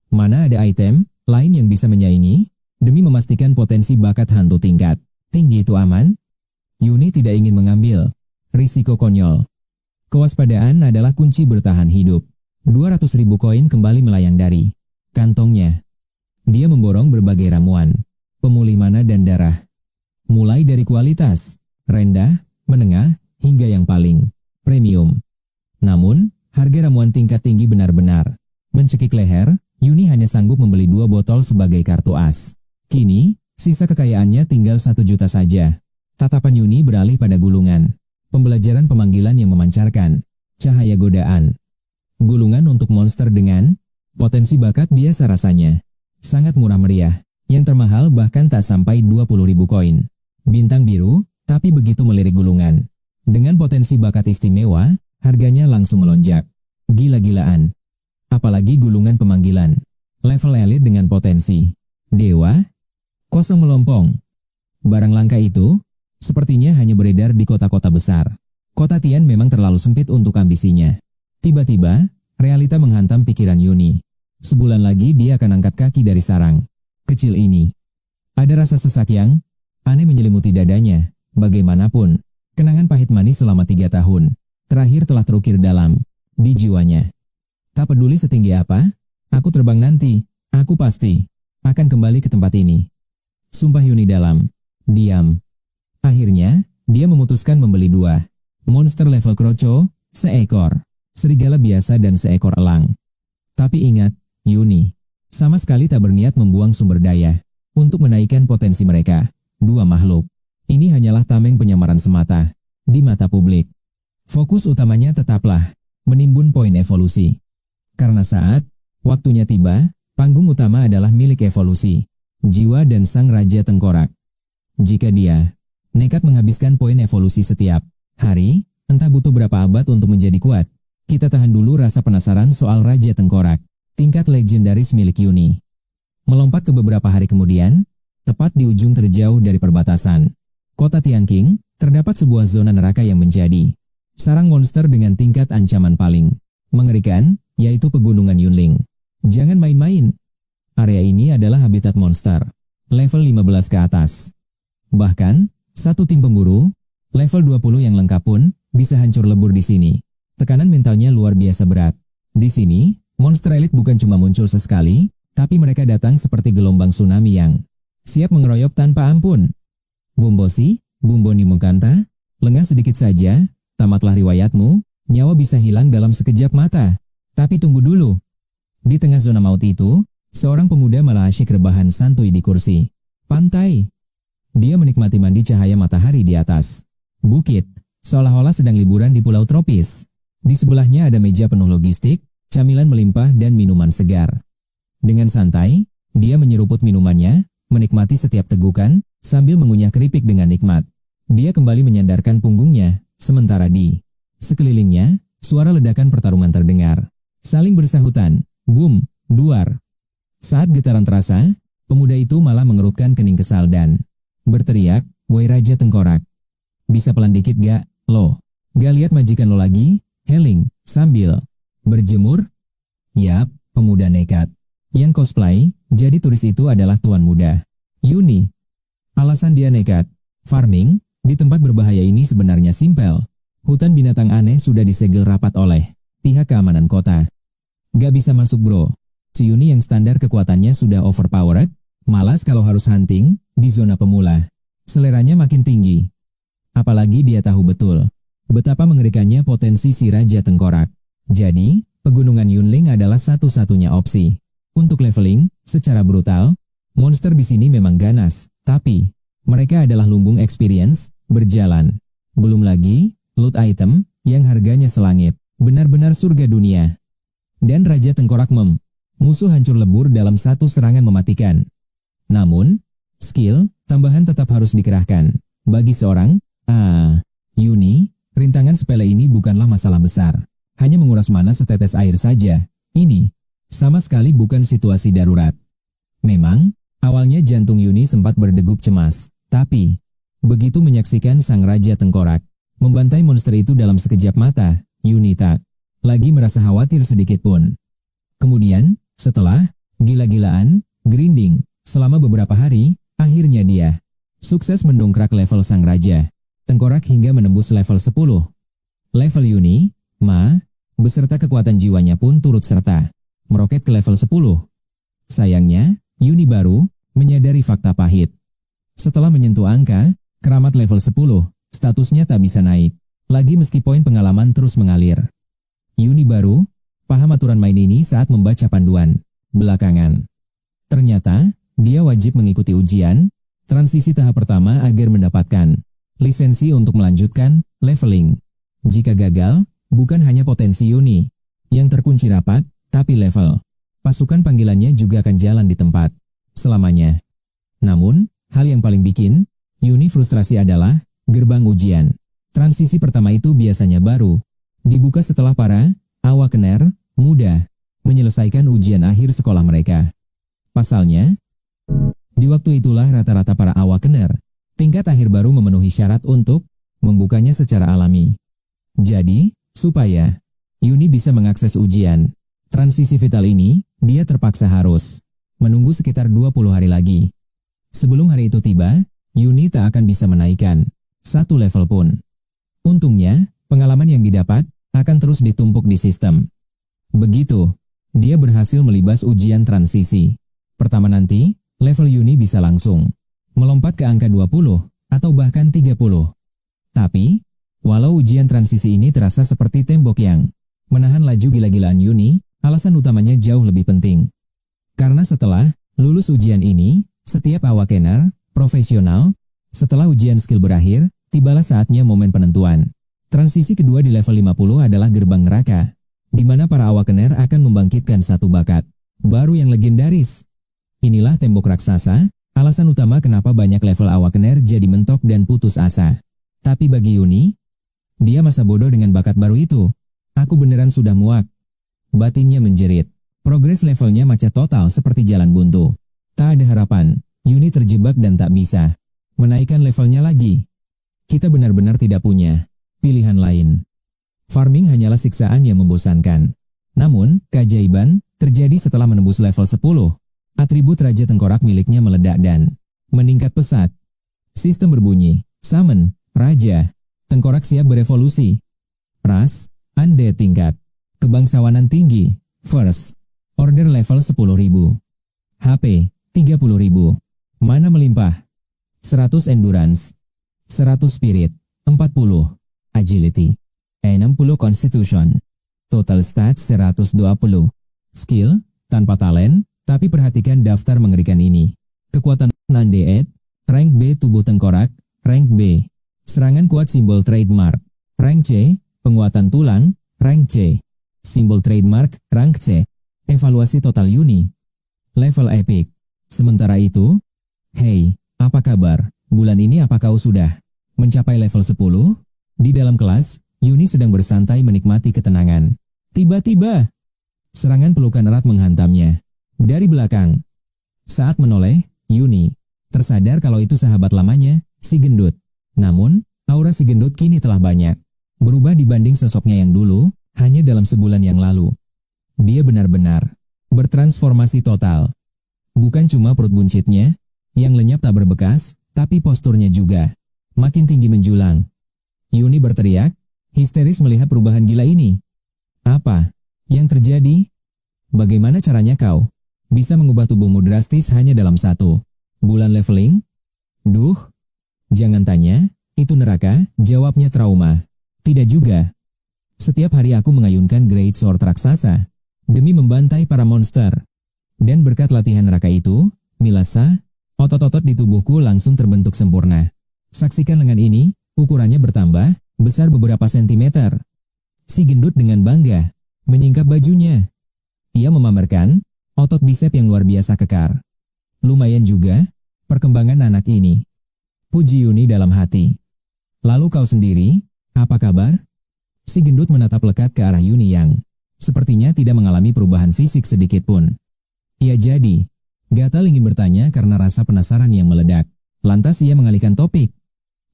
Mana ada item lain yang bisa menyaingi? Demi memastikan potensi bakat hantu tingkat tinggi itu aman, Yuni tidak ingin mengambil risiko konyol. Kewaspadaan adalah kunci bertahan hidup. 200.000 koin kembali melayang dari kantongnya. Dia memborong berbagai ramuan pemulih mana dan darah. Mulai dari kualitas rendah, menengah, hingga yang paling premium. Namun, harga ramuan tingkat tinggi benar-benar mencekik leher. Yuni hanya sanggup membeli 2 botol sebagai kartu as. Kini, sisa kekayaannya tinggal 1 juta saja. Tatapan Yuni beralih pada gulungan pembelajaran pemanggilan yang memancarkan cahaya godaan. Gulungan untuk monster dengan potensi bakat biasa rasanya sangat murah meriah. Yang termahal bahkan tak sampai 20.000 koin bintang biru, tapi begitu melirik gulungan dengan potensi bakat istimewa, harganya langsung melonjak gila-gilaan. Apalagi gulungan pemanggilan level elit dengan potensi dewa kosong melompong. Barang langka itu sepertinya hanya beredar di kota-kota besar. Kota Tian memang terlalu sempit untuk ambisinya. Tiba-tiba, realita menghantam pikiran Yuni. Sebulan lagi dia akan angkat kaki dari sarang kecil ini. Ada rasa sesak yang aneh menyelimuti dadanya. Bagaimanapun, kenangan pahit manis selama 3 tahun terakhir telah terukir dalam di jiwanya. Tak peduli setinggi apa, aku terbang nanti, aku pasti akan kembali ke tempat ini. Sumpah Yuni dalam diam. Akhirnya, dia memutuskan membeli 2 monster level kroco, seekor serigala biasa dan seekor elang. Tapi ingat, Yuni sama sekali tak berniat membuang sumber daya untuk menaikkan potensi mereka. 2 makhluk ini hanyalah tameng penyamaran semata di mata publik. Fokus utamanya tetaplah menimbun poin evolusi. Karena saat waktunya tiba, panggung utama adalah milik evolusi, jiwa dan sang Raja Tengkorak. Jika dia nekat menghabiskan poin evolusi setiap hari, entah butuh berapa abad untuk menjadi kuat. Kita tahan dulu rasa penasaran soal Raja Tengkorak, tingkat legendaris milik Yuni. Melompat ke beberapa hari kemudian, tepat di ujung terjauh dari perbatasan kota Tianqing, terdapat sebuah zona neraka yang menjadi sarang monster dengan tingkat ancaman paling mengerikan, yaitu Pegunungan Yunling. Jangan main-main. Area ini adalah habitat monster level 15 ke atas. Bahkan, satu tim pemburu level 20 yang lengkap pun bisa hancur lebur di sini. Tekanan mentalnya luar biasa berat. Di sini, monster elit bukan cuma muncul sesekali, tapi mereka datang seperti gelombang tsunami yang siap mengeroyok tanpa ampun. Bombosi, Bumboni Mukanta, lengah sedikit saja, tamatlah riwayatmu, nyawa bisa hilang dalam sekejap mata. Tapi tunggu dulu. Di tengah zona maut itu, seorang pemuda malah asyik rebahan santuy di kursi pantai. Dia menikmati mandi cahaya matahari di atas bukit, seolah-olah sedang liburan di pulau tropis. Di sebelahnya ada meja penuh logistik, camilan melimpah dan minuman segar. Dengan santai, dia menyeruput minumannya, menikmati setiap tegukan, sambil mengunyah keripik dengan nikmat. Dia kembali menyandarkan punggungnya, sementara di sekelilingnya, suara ledakan pertarungan terdengar. Saling bersahutan, boom, duar. Saat getaran terasa, pemuda itu malah mengerutkan kening kesal dan berteriak, "Woi Raja Tengkorak, bisa pelan dikit gak, lo? Gak lihat majikan lo lagi?" Heling, sambil berjemur. Yap, pemuda nekat. Yang cosplay, jadi turis itu adalah tuan muda Yuni. Alasan dia nekat, farming, di tempat berbahaya ini sebenarnya simpel. Hutan binatang aneh sudah disegel rapat oleh pihak keamanan kota. Gak bisa masuk bro. Si Yuni yang standar kekuatannya sudah overpowered, malas kalau harus hunting di zona pemula. Seleranya makin tinggi. Apalagi dia tahu betul betapa mengerikannya potensi si Raja Tengkorak. Jadi, pegunungan Yunling adalah satu-satunya opsi. Untuk leveling, secara brutal, monster di sini memang ganas, tapi mereka adalah lumbung experience berjalan. Belum lagi, loot item yang harganya selangit, benar-benar surga dunia. Dan Raja Tengkorak musuh hancur lebur dalam satu serangan mematikan. Namun, skill tambahan tetap harus dikerahkan. Bagi seorang Yuni, rintangan sepele ini bukanlah masalah besar. Hanya menguras mana setetes air saja. Ini sama sekali bukan situasi darurat. Memang, awalnya jantung Yuni sempat berdegup cemas. Tapi, begitu menyaksikan sang Raja Tengkorak membantai monster itu dalam sekejap mata, Yuni tak lagi merasa khawatir sedikit pun. Kemudian, setelah gila-gilaan, grinding, selama beberapa hari, akhirnya dia sukses mendongkrak level sang Raja Tengkorak hingga menembus level 10. Level Yuni, beserta kekuatan jiwanya pun turut serta meroket ke level 10. Sayangnya, Yuni baru menyadari fakta pahit. Setelah menyentuh angka keramat level 10, statusnya tak bisa naik lagi meski poin pengalaman terus mengalir. Yuni baru paham aturan main ini saat membaca panduan belakangan. Ternyata, dia wajib mengikuti ujian transisi tahap pertama agar mendapatkan lisensi untuk melanjutkan leveling. Jika gagal, bukan hanya potensi Yuni yang terkunci rapat, tapi level pasukan panggilannya juga akan jalan di tempat selamanya. Namun, hal yang paling bikin Yuni frustrasi adalah gerbang ujian. Transisi pertama itu biasanya baru dibuka setelah para awakener muda menyelesaikan ujian akhir sekolah mereka. Pasalnya, di waktu itulah rata-rata para awakener tingkat akhir baru memenuhi syarat untuk membukanya secara alami. Jadi, supaya Yuni bisa mengakses ujian transisi vital ini, dia terpaksa harus menunggu sekitar 20 hari lagi. Sebelum hari itu tiba, Yuni tak akan bisa menaikkan satu level pun. Untungnya, pengalaman yang didapat akan terus ditumpuk di sistem. Begitu, dia berhasil melibas ujian transisi pertama nanti, level Yuni bisa langsung melompat ke angka 20 atau bahkan 30. Tapi, walau ujian transisi ini terasa seperti tembok yang menahan laju gila-gilaan Yuni, alasan utamanya jauh lebih penting. Karena setelah lulus ujian ini, setiap awakener profesional, setelah ujian skill berakhir, tibalah saatnya momen penentuan. Transisi kedua di level 50 adalah gerbang neraka, di mana para awakener akan membangkitkan satu bakat baru yang legendaris. Inilah tembok raksasa, alasan utama kenapa banyak level awakener jadi mentok dan putus asa. Tapi bagi Yuni, dia masa bodoh dengan bakat baru itu. Aku beneran sudah muak. Batinnya menjerit. Progres levelnya macet total seperti jalan buntu. Tak ada harapan, Yuni terjebak dan tak bisa menaikkan levelnya lagi. Kita benar-benar tidak punya pilihan lain. Farming hanyalah siksaan yang membosankan. Namun, keajaiban terjadi setelah menembus level 10. Atribut Raja Tengkorak miliknya meledak dan meningkat pesat. Sistem berbunyi, Summon, Raja Tengkorak siap berevolusi. Ras, Undead tingkat. Kebangsawanan tinggi, First. Order level 10.000. HP, 30.000. Mana melimpah. 100 endurance. 100 spirit, 40 agility, 60 constitution, total stats 120. Skill, tanpa talent, tapi perhatikan daftar mengerikan ini. Kekuatan undead, rank B tubuh tengkorak, rank B. Serangan kuat simbol trademark, rank C. Penguatan tulang, rank C. Simbol trademark, rank C. Evaluasi total Yuni, level epic. Sementara itu, hey, apa kabar? Bulan ini apa kau sudah mencapai level 10? Di dalam kelas, Yuni sedang bersantai menikmati ketenangan. Tiba-tiba, serangan pelukan erat menghantamnya dari belakang. Saat menoleh, Yuni tersadar kalau itu sahabat lamanya, si gendut. Namun, aura si gendut kini telah banyak berubah dibanding sosoknya yang dulu, hanya dalam sebulan yang lalu. Dia benar-benar bertransformasi total. Bukan cuma perut buncitnya yang lenyap tak berbekas, tapi posturnya juga makin tinggi menjulang. Yuni berteriak, histeris melihat perubahan gila ini. Apa yang terjadi? Bagaimana caranya kau bisa mengubah tubuhmu drastis hanya dalam 1 bulan leveling? Duh, jangan tanya, itu neraka, jawabnya trauma. Tidak juga. Setiap hari aku mengayunkan Great Sword raksasa demi membantai para monster. Dan berkat latihan neraka itu, Milasa, otot-otot di tubuhku langsung terbentuk sempurna. Saksikan lengan ini, ukurannya bertambah besar beberapa sentimeter. Si gendut dengan bangga menyingkap bajunya. Ia memamerkan otot bisep yang luar biasa kekar. Lumayan juga perkembangan anak ini, puji Yuni dalam hati. Lalu kau sendiri, apa kabar? Si gendut menatap lekat ke arah Yuni yang sepertinya tidak mengalami perubahan fisik sedikit pun. Ia jadi gatal ingin bertanya karena rasa penasaran yang meledak. Lantas ia mengalihkan topik.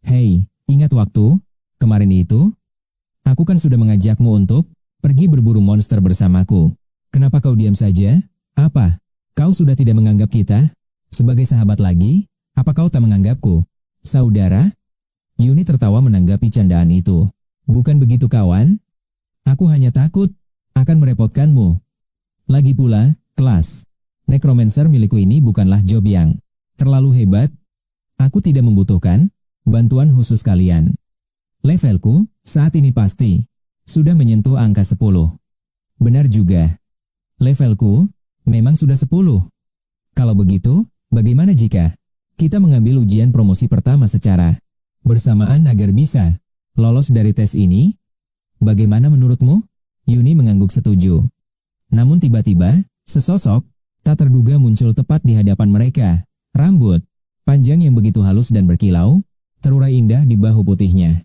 Hei, ingat waktu kemarin itu? Aku kan sudah mengajakmu untuk pergi berburu monster bersamaku. Kenapa kau diam saja? Apa? Kau sudah tidak menganggap kita sebagai sahabat lagi? Apa kau tak menganggapku saudara? Yuni tertawa menanggapi candaan itu. Bukan begitu kawan? Aku hanya takut akan merepotkanmu. Lagi pula, kelas Necromancer milikku ini bukanlah job yang terlalu hebat. Aku tidak membutuhkan bantuan khusus kalian. Levelku saat ini pasti sudah menyentuh angka 10. Benar juga. Levelku memang sudah 10. Kalau begitu, bagaimana jika kita mengambil ujian promosi pertama secara bersamaan agar bisa lolos dari tes ini? Bagaimana menurutmu? Yuni mengangguk setuju. Namun tiba-tiba, sesosok tak terduga muncul tepat di hadapan mereka. Rambut panjang yang begitu halus dan berkilau, terurai indah di bahu putihnya.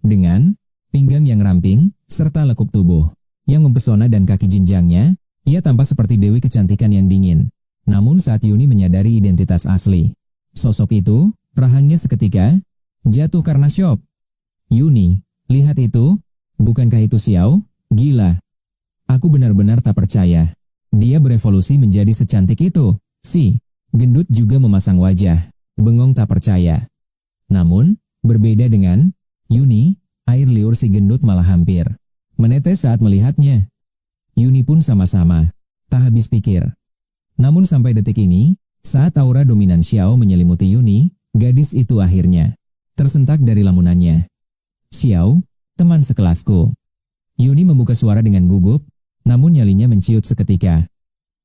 Dengan pinggang yang ramping, serta lekuk tubuh yang mempesona dan kaki jenjangnya, ia tampak seperti dewi kecantikan yang dingin. Namun saat Yuni menyadari identitas asli sosok itu, rahangnya seketika jatuh karena syok. Yuni, lihat itu, bukankah itu Xiao? Gila. Aku benar-benar tak percaya. Dia berevolusi menjadi secantik itu. Si gendut juga memasang wajah bengong tak percaya. Namun, berbeda dengan Yuni, air liur si gendut malah hampir menetes saat melihatnya. Yuni pun sama-sama tak habis pikir. Namun sampai detik ini, saat aura dominan Xiao menyelimuti Yuni, gadis itu akhirnya tersentak dari lamunannya. Xiao, teman sekelasku. Yuni membuka suara dengan gugup, namun nyalinya menciut seketika.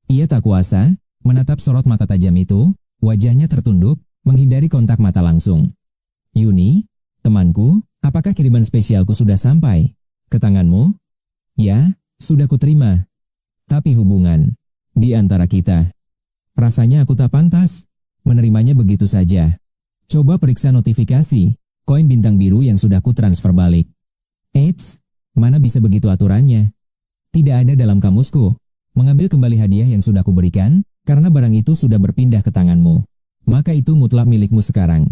Ia tak kuasa menatap sorot mata tajam itu, wajahnya tertunduk, menghindari kontak mata langsung. Yuni, temanku, apakah kiriman spesialku sudah sampai ke tanganmu? Ya, sudah kuterima. Tapi hubungan di antara kita, rasanya aku tak pantas menerimanya begitu saja. Coba periksa notifikasi koin bintang biru yang sudah ku transfer balik. Eits, mana bisa begitu aturannya? Tidak ada dalam kamusku mengambil kembali hadiah yang sudah kuberikan, karena barang itu sudah berpindah ke tanganmu. Maka itu mutlak milikmu sekarang.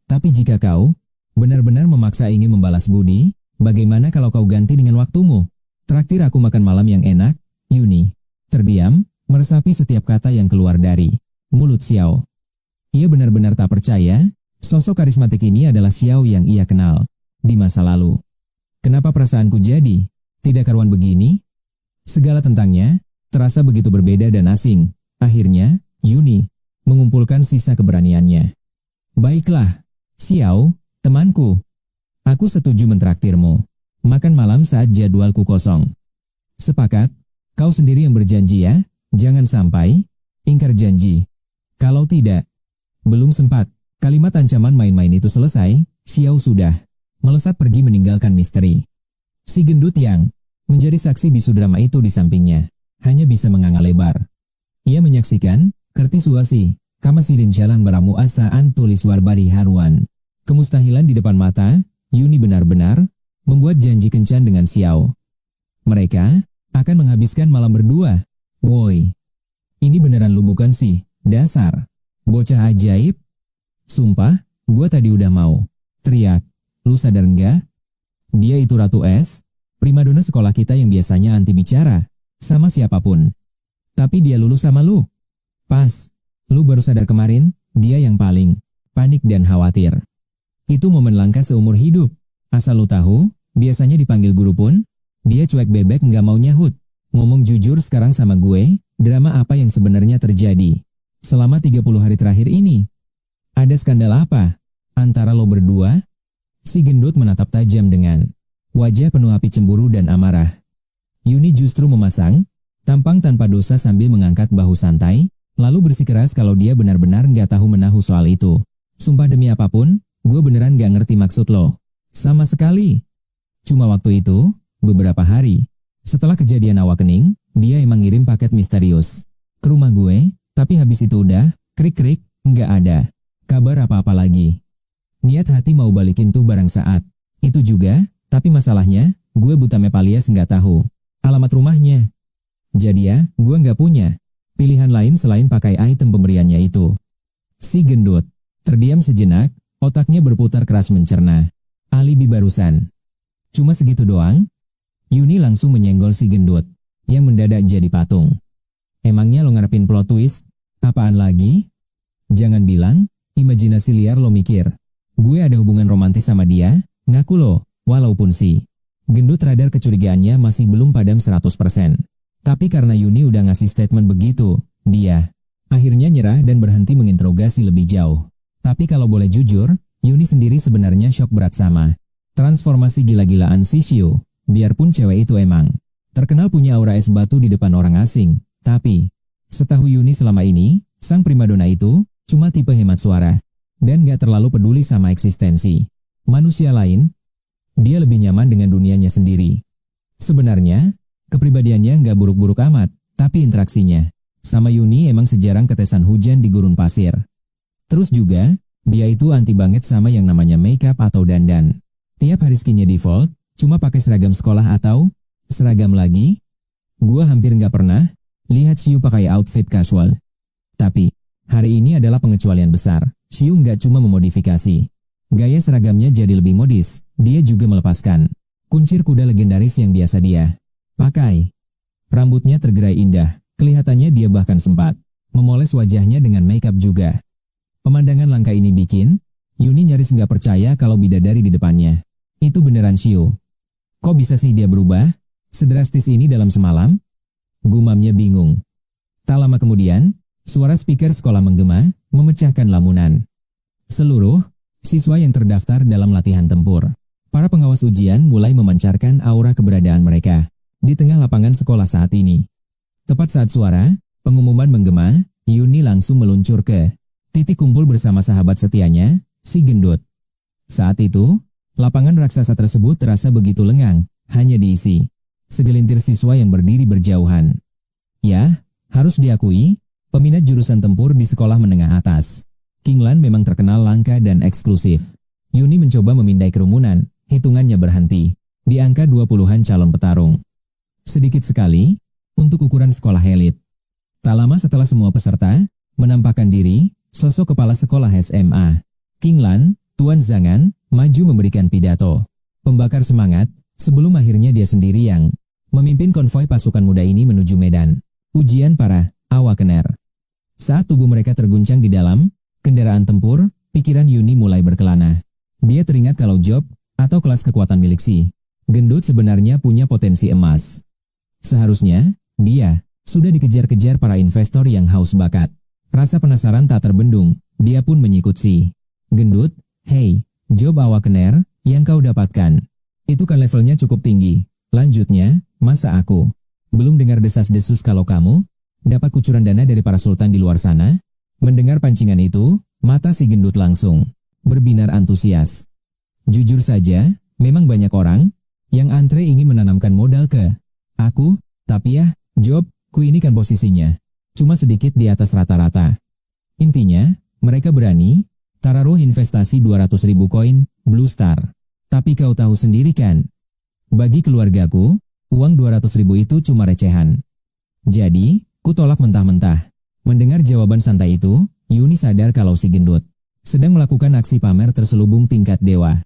Tapi jika kau benar-benar memaksa ingin membalas budi, bagaimana kalau kau ganti dengan waktumu? Traktir aku makan malam yang enak, Yuni. Terdiam, meresapi setiap kata yang keluar dari mulut Xiao. Ia benar-benar tak percaya, sosok karismatik ini adalah Xiao yang ia kenal di masa lalu. Kenapa perasaanku jadi tidak karuan begini? Segala tentangnya terasa begitu berbeda dan asing. Akhirnya, Yuni mengumpulkan sisa keberaniannya. Baiklah, Xiao, Temanku, aku setuju mentraktirmu. Makan malam saat jadwalku kosong. Sepakat, kau sendiri yang berjanji ya, jangan sampai ingkar janji. Kalau tidak, belum sempat. Kalimat ancaman main-main itu selesai, Xiao sudah melesat pergi meninggalkan misteri. Si gendut yang menjadi saksi bisu drama itu di sampingnya, hanya bisa menganga lebar. Ia menyaksikan kertisuasi Kamasidin jalan beramu asaan tulis warbari haruan. Kemustahilan di depan mata, Yuni benar-benar membuat janji kencan dengan Xiao. Mereka akan menghabiskan malam berdua. Woi, ini beneran lu bukan sih, dasar bocah ajaib. Sumpah, gua tadi udah mau teriak. Lu sadar nggak? Dia itu Ratu S, primadona sekolah kita yang biasanya anti bicara sama siapapun. Tapi dia lulus sama lu. Pas, lu baru sadar kemarin, dia yang paling panik dan khawatir. Itu momen langka seumur hidup. Asal lu tahu, biasanya dipanggil guru pun, dia cuek bebek nggak mau nyahut. Ngomong jujur sekarang sama gue, drama apa yang sebenarnya terjadi selama 30 hari terakhir ini? Ada skandal apa antara lo berdua? Si gendut menatap tajam dengan wajah penuh api cemburu dan amarah. Yuni justru memasang tampang tanpa dosa sambil mengangkat bahu santai, lalu bersikeras kalau dia benar-benar nggak tahu menahu soal itu. Sumpah demi apapun, gue beneran nggak ngerti maksud lo. Sama sekali. Cuma waktu itu, beberapa hari setelah kejadian awakening, dia emang ngirim paket misterius ke rumah gue, tapi habis itu udah, krik-krik, nggak ada kabar apa-apa lagi. Niat hati mau balikin tuh barang saat itu juga, tapi masalahnya, gue buta mepalias nggak tahu alamat rumahnya. Jadi ya, gue nggak punya pilihan lain selain pakai item pemberiannya itu. Si gendut terdiam sejenak, otaknya berputar keras mencerna alibi barusan. Cuma segitu doang? Yuni langsung menyenggol si gendut yang mendadak jadi patung. Emangnya lo ngarepin plot twist? Apaan lagi? Jangan bilang imajinasi liar lo mikir gue ada hubungan romantis sama dia, ngaku lo, walaupun si gendut radar kecurigaannya masih belum padam 100%. Tapi karena Yuni udah ngasih statement begitu, dia akhirnya nyerah dan berhenti menginterogasi lebih jauh. Tapi kalau boleh jujur, Yuni sendiri sebenarnya syok berat sama transformasi gila-gilaan si Xiao. Biarpun cewek itu emang terkenal punya aura es batu di depan orang asing, tapi setahu Yuni selama ini, sang primadona itu cuma tipe hemat suara dan gak terlalu peduli sama eksistensi manusia lain. Dia lebih nyaman dengan dunianya sendiri. Sebenarnya, kepribadiannya gak buruk-buruk amat, tapi interaksinya sama Yuni emang sejarang ketesan hujan di gurun pasir. Terus juga, dia itu anti banget sama yang namanya makeup atau dandan. Tiap hari skinnya default, cuma pakai seragam sekolah atau seragam lagi. Gua hampir gak pernah lihat Xiu pakai outfit casual. Tapi, hari ini adalah pengecualian besar. Xiu gak cuma memodifikasi gaya seragamnya jadi lebih modis, dia juga melepaskan kuncir kuda legendaris yang biasa dia pakai. Rambutnya tergerai indah, kelihatannya dia bahkan sempat memoles wajahnya dengan makeup juga. Pemandangan langka ini bikin Yuni nyaris gak percaya kalau bidadari di depannya itu beneran Xiu. Kok bisa sih dia berubah sedrastis ini dalam semalam? Gumamnya bingung. Tak lama kemudian, suara speaker sekolah menggema, memecahkan lamunan. Seluruh siswa yang terdaftar dalam latihan tempur. Para pengawas ujian mulai memancarkan aura keberadaan mereka di tengah lapangan sekolah saat ini. Tepat saat suara pengumuman menggema, Yuni langsung meluncur ke titik kumpul bersama sahabat setianya, si gendut. Saat itu, lapangan raksasa tersebut terasa begitu lengang, hanya diisi segelintir siswa yang berdiri berjauhan. Ya, harus diakui, peminat jurusan tempur di sekolah menengah atas Kinglan memang terkenal langka dan eksklusif. Yuni mencoba memindai kerumunan, hitungannya berhenti di angka 20-an calon petarung. Sedikit sekali untuk ukuran sekolah elit. Tak lama setelah semua peserta menampakkan diri, sosok kepala sekolah SMA Kinglan, Tuan Zangan, maju memberikan pidato pembakar semangat sebelum akhirnya dia sendiri yang memimpin konvoi pasukan muda ini menuju medan ujian para awakener. Saat tubuh mereka terguncang di dalam kendaraan tempur, pikiran Yuni mulai berkelana. Dia teringat kalau job atau kelas kekuatan milik si gendut sebenarnya punya potensi emas. Seharusnya, dia sudah dikejar-kejar para investor yang haus bakat. Rasa penasaran tak terbendung, dia pun menyikut si gendut. Hei, Job Awakener yang kau dapatkan. Itu kan levelnya cukup tinggi. Lanjutnya, masa aku belum dengar desas-desus kalau kamu dapat kucuran dana dari para sultan di luar sana? Mendengar pancingan itu, mata si gendut langsung berbinar antusias. Jujur saja, memang banyak orang yang antre ingin menanamkan modal ke aku, tapi ya, Job, ku ini kan posisinya cuma sedikit di atas rata-rata. Intinya, mereka berani taruh investasi 200.000 koin Blue Star. Tapi kau tahu sendiri kan, bagi keluargaku, uang 200.000 itu cuma recehan. Jadi, ku tolak mentah-mentah. Mendengar jawaban santai itu, Yuni sadar kalau si gendut sedang melakukan aksi pamer terselubung tingkat dewa.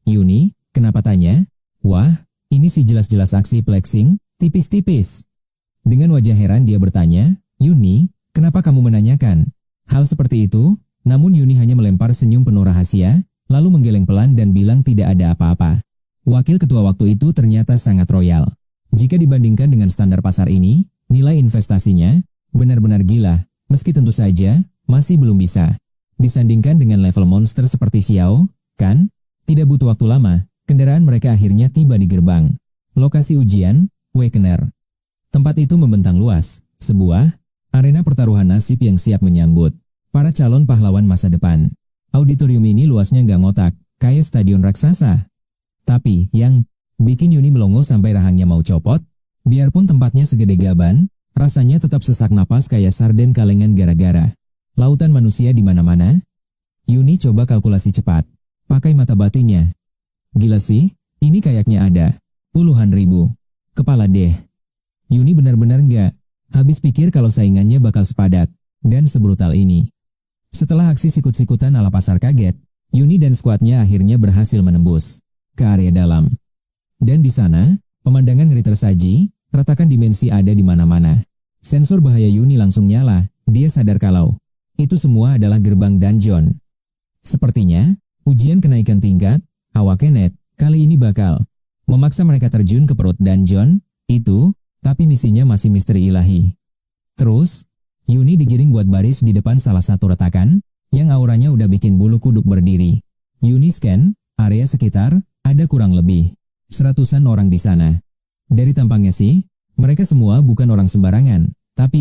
Yuni, kenapa tanya? Wah, ini sih jelas-jelas aksi flexing, tipis-tipis. Dengan wajah heran dia bertanya, Yuni, kenapa kamu menanyakan hal seperti itu? Namun Yuni hanya melempar senyum penuh rahasia, lalu menggeleng pelan dan bilang tidak ada apa-apa. Wakil ketua waktu itu ternyata sangat royal. Jika dibandingkan dengan standar pasar ini, nilai investasinya benar-benar gila, meski tentu saja masih belum bisa disandingkan dengan level monster seperti Xiao, kan? Tidak butuh waktu lama, kendaraan mereka akhirnya tiba di gerbang lokasi ujian, Awakener. Tempat itu membentang luas, sebuah arena pertaruhan nasib yang siap menyambut para calon pahlawan masa depan. Auditorium ini luasnya nggak ngotak, kayak stadion raksasa. Tapi, yang bikin Yuni melongo sampai rahangnya mau copot, biarpun tempatnya segede gaban, rasanya tetap sesak napas kayak sarden kalengan gara-gara lautan manusia di mana-mana. Yuni coba kalkulasi cepat, pakai mata batinnya. Gila sih, ini kayaknya ada puluhan ribu kepala deh. Yuni benar-benar nggak habis pikir kalau saingannya bakal sepadat dan sebrutal ini. Setelah aksi sikut-sikutan ala pasar kaget, Yuni dan skuadnya akhirnya berhasil menembus ke area dalam. Dan di sana, pemandangan ngeri tersaji, retakan dimensi ada di mana-mana. Sensor bahaya Yuni langsung nyala, dia sadar kalau itu semua adalah gerbang dungeon. Sepertinya, ujian kenaikan tingkat, Awakener, kali ini bakal memaksa mereka terjun ke perut dungeon itu, tapi misinya masih misteri ilahi. Terus, Yuni digiring buat baris di depan salah satu retakan, yang auranya udah bikin bulu kuduk berdiri. Yuni scan, area sekitar, ada kurang lebih 100-an orang di sana. Dari tampangnya sih, mereka semua bukan orang sembarangan, tapi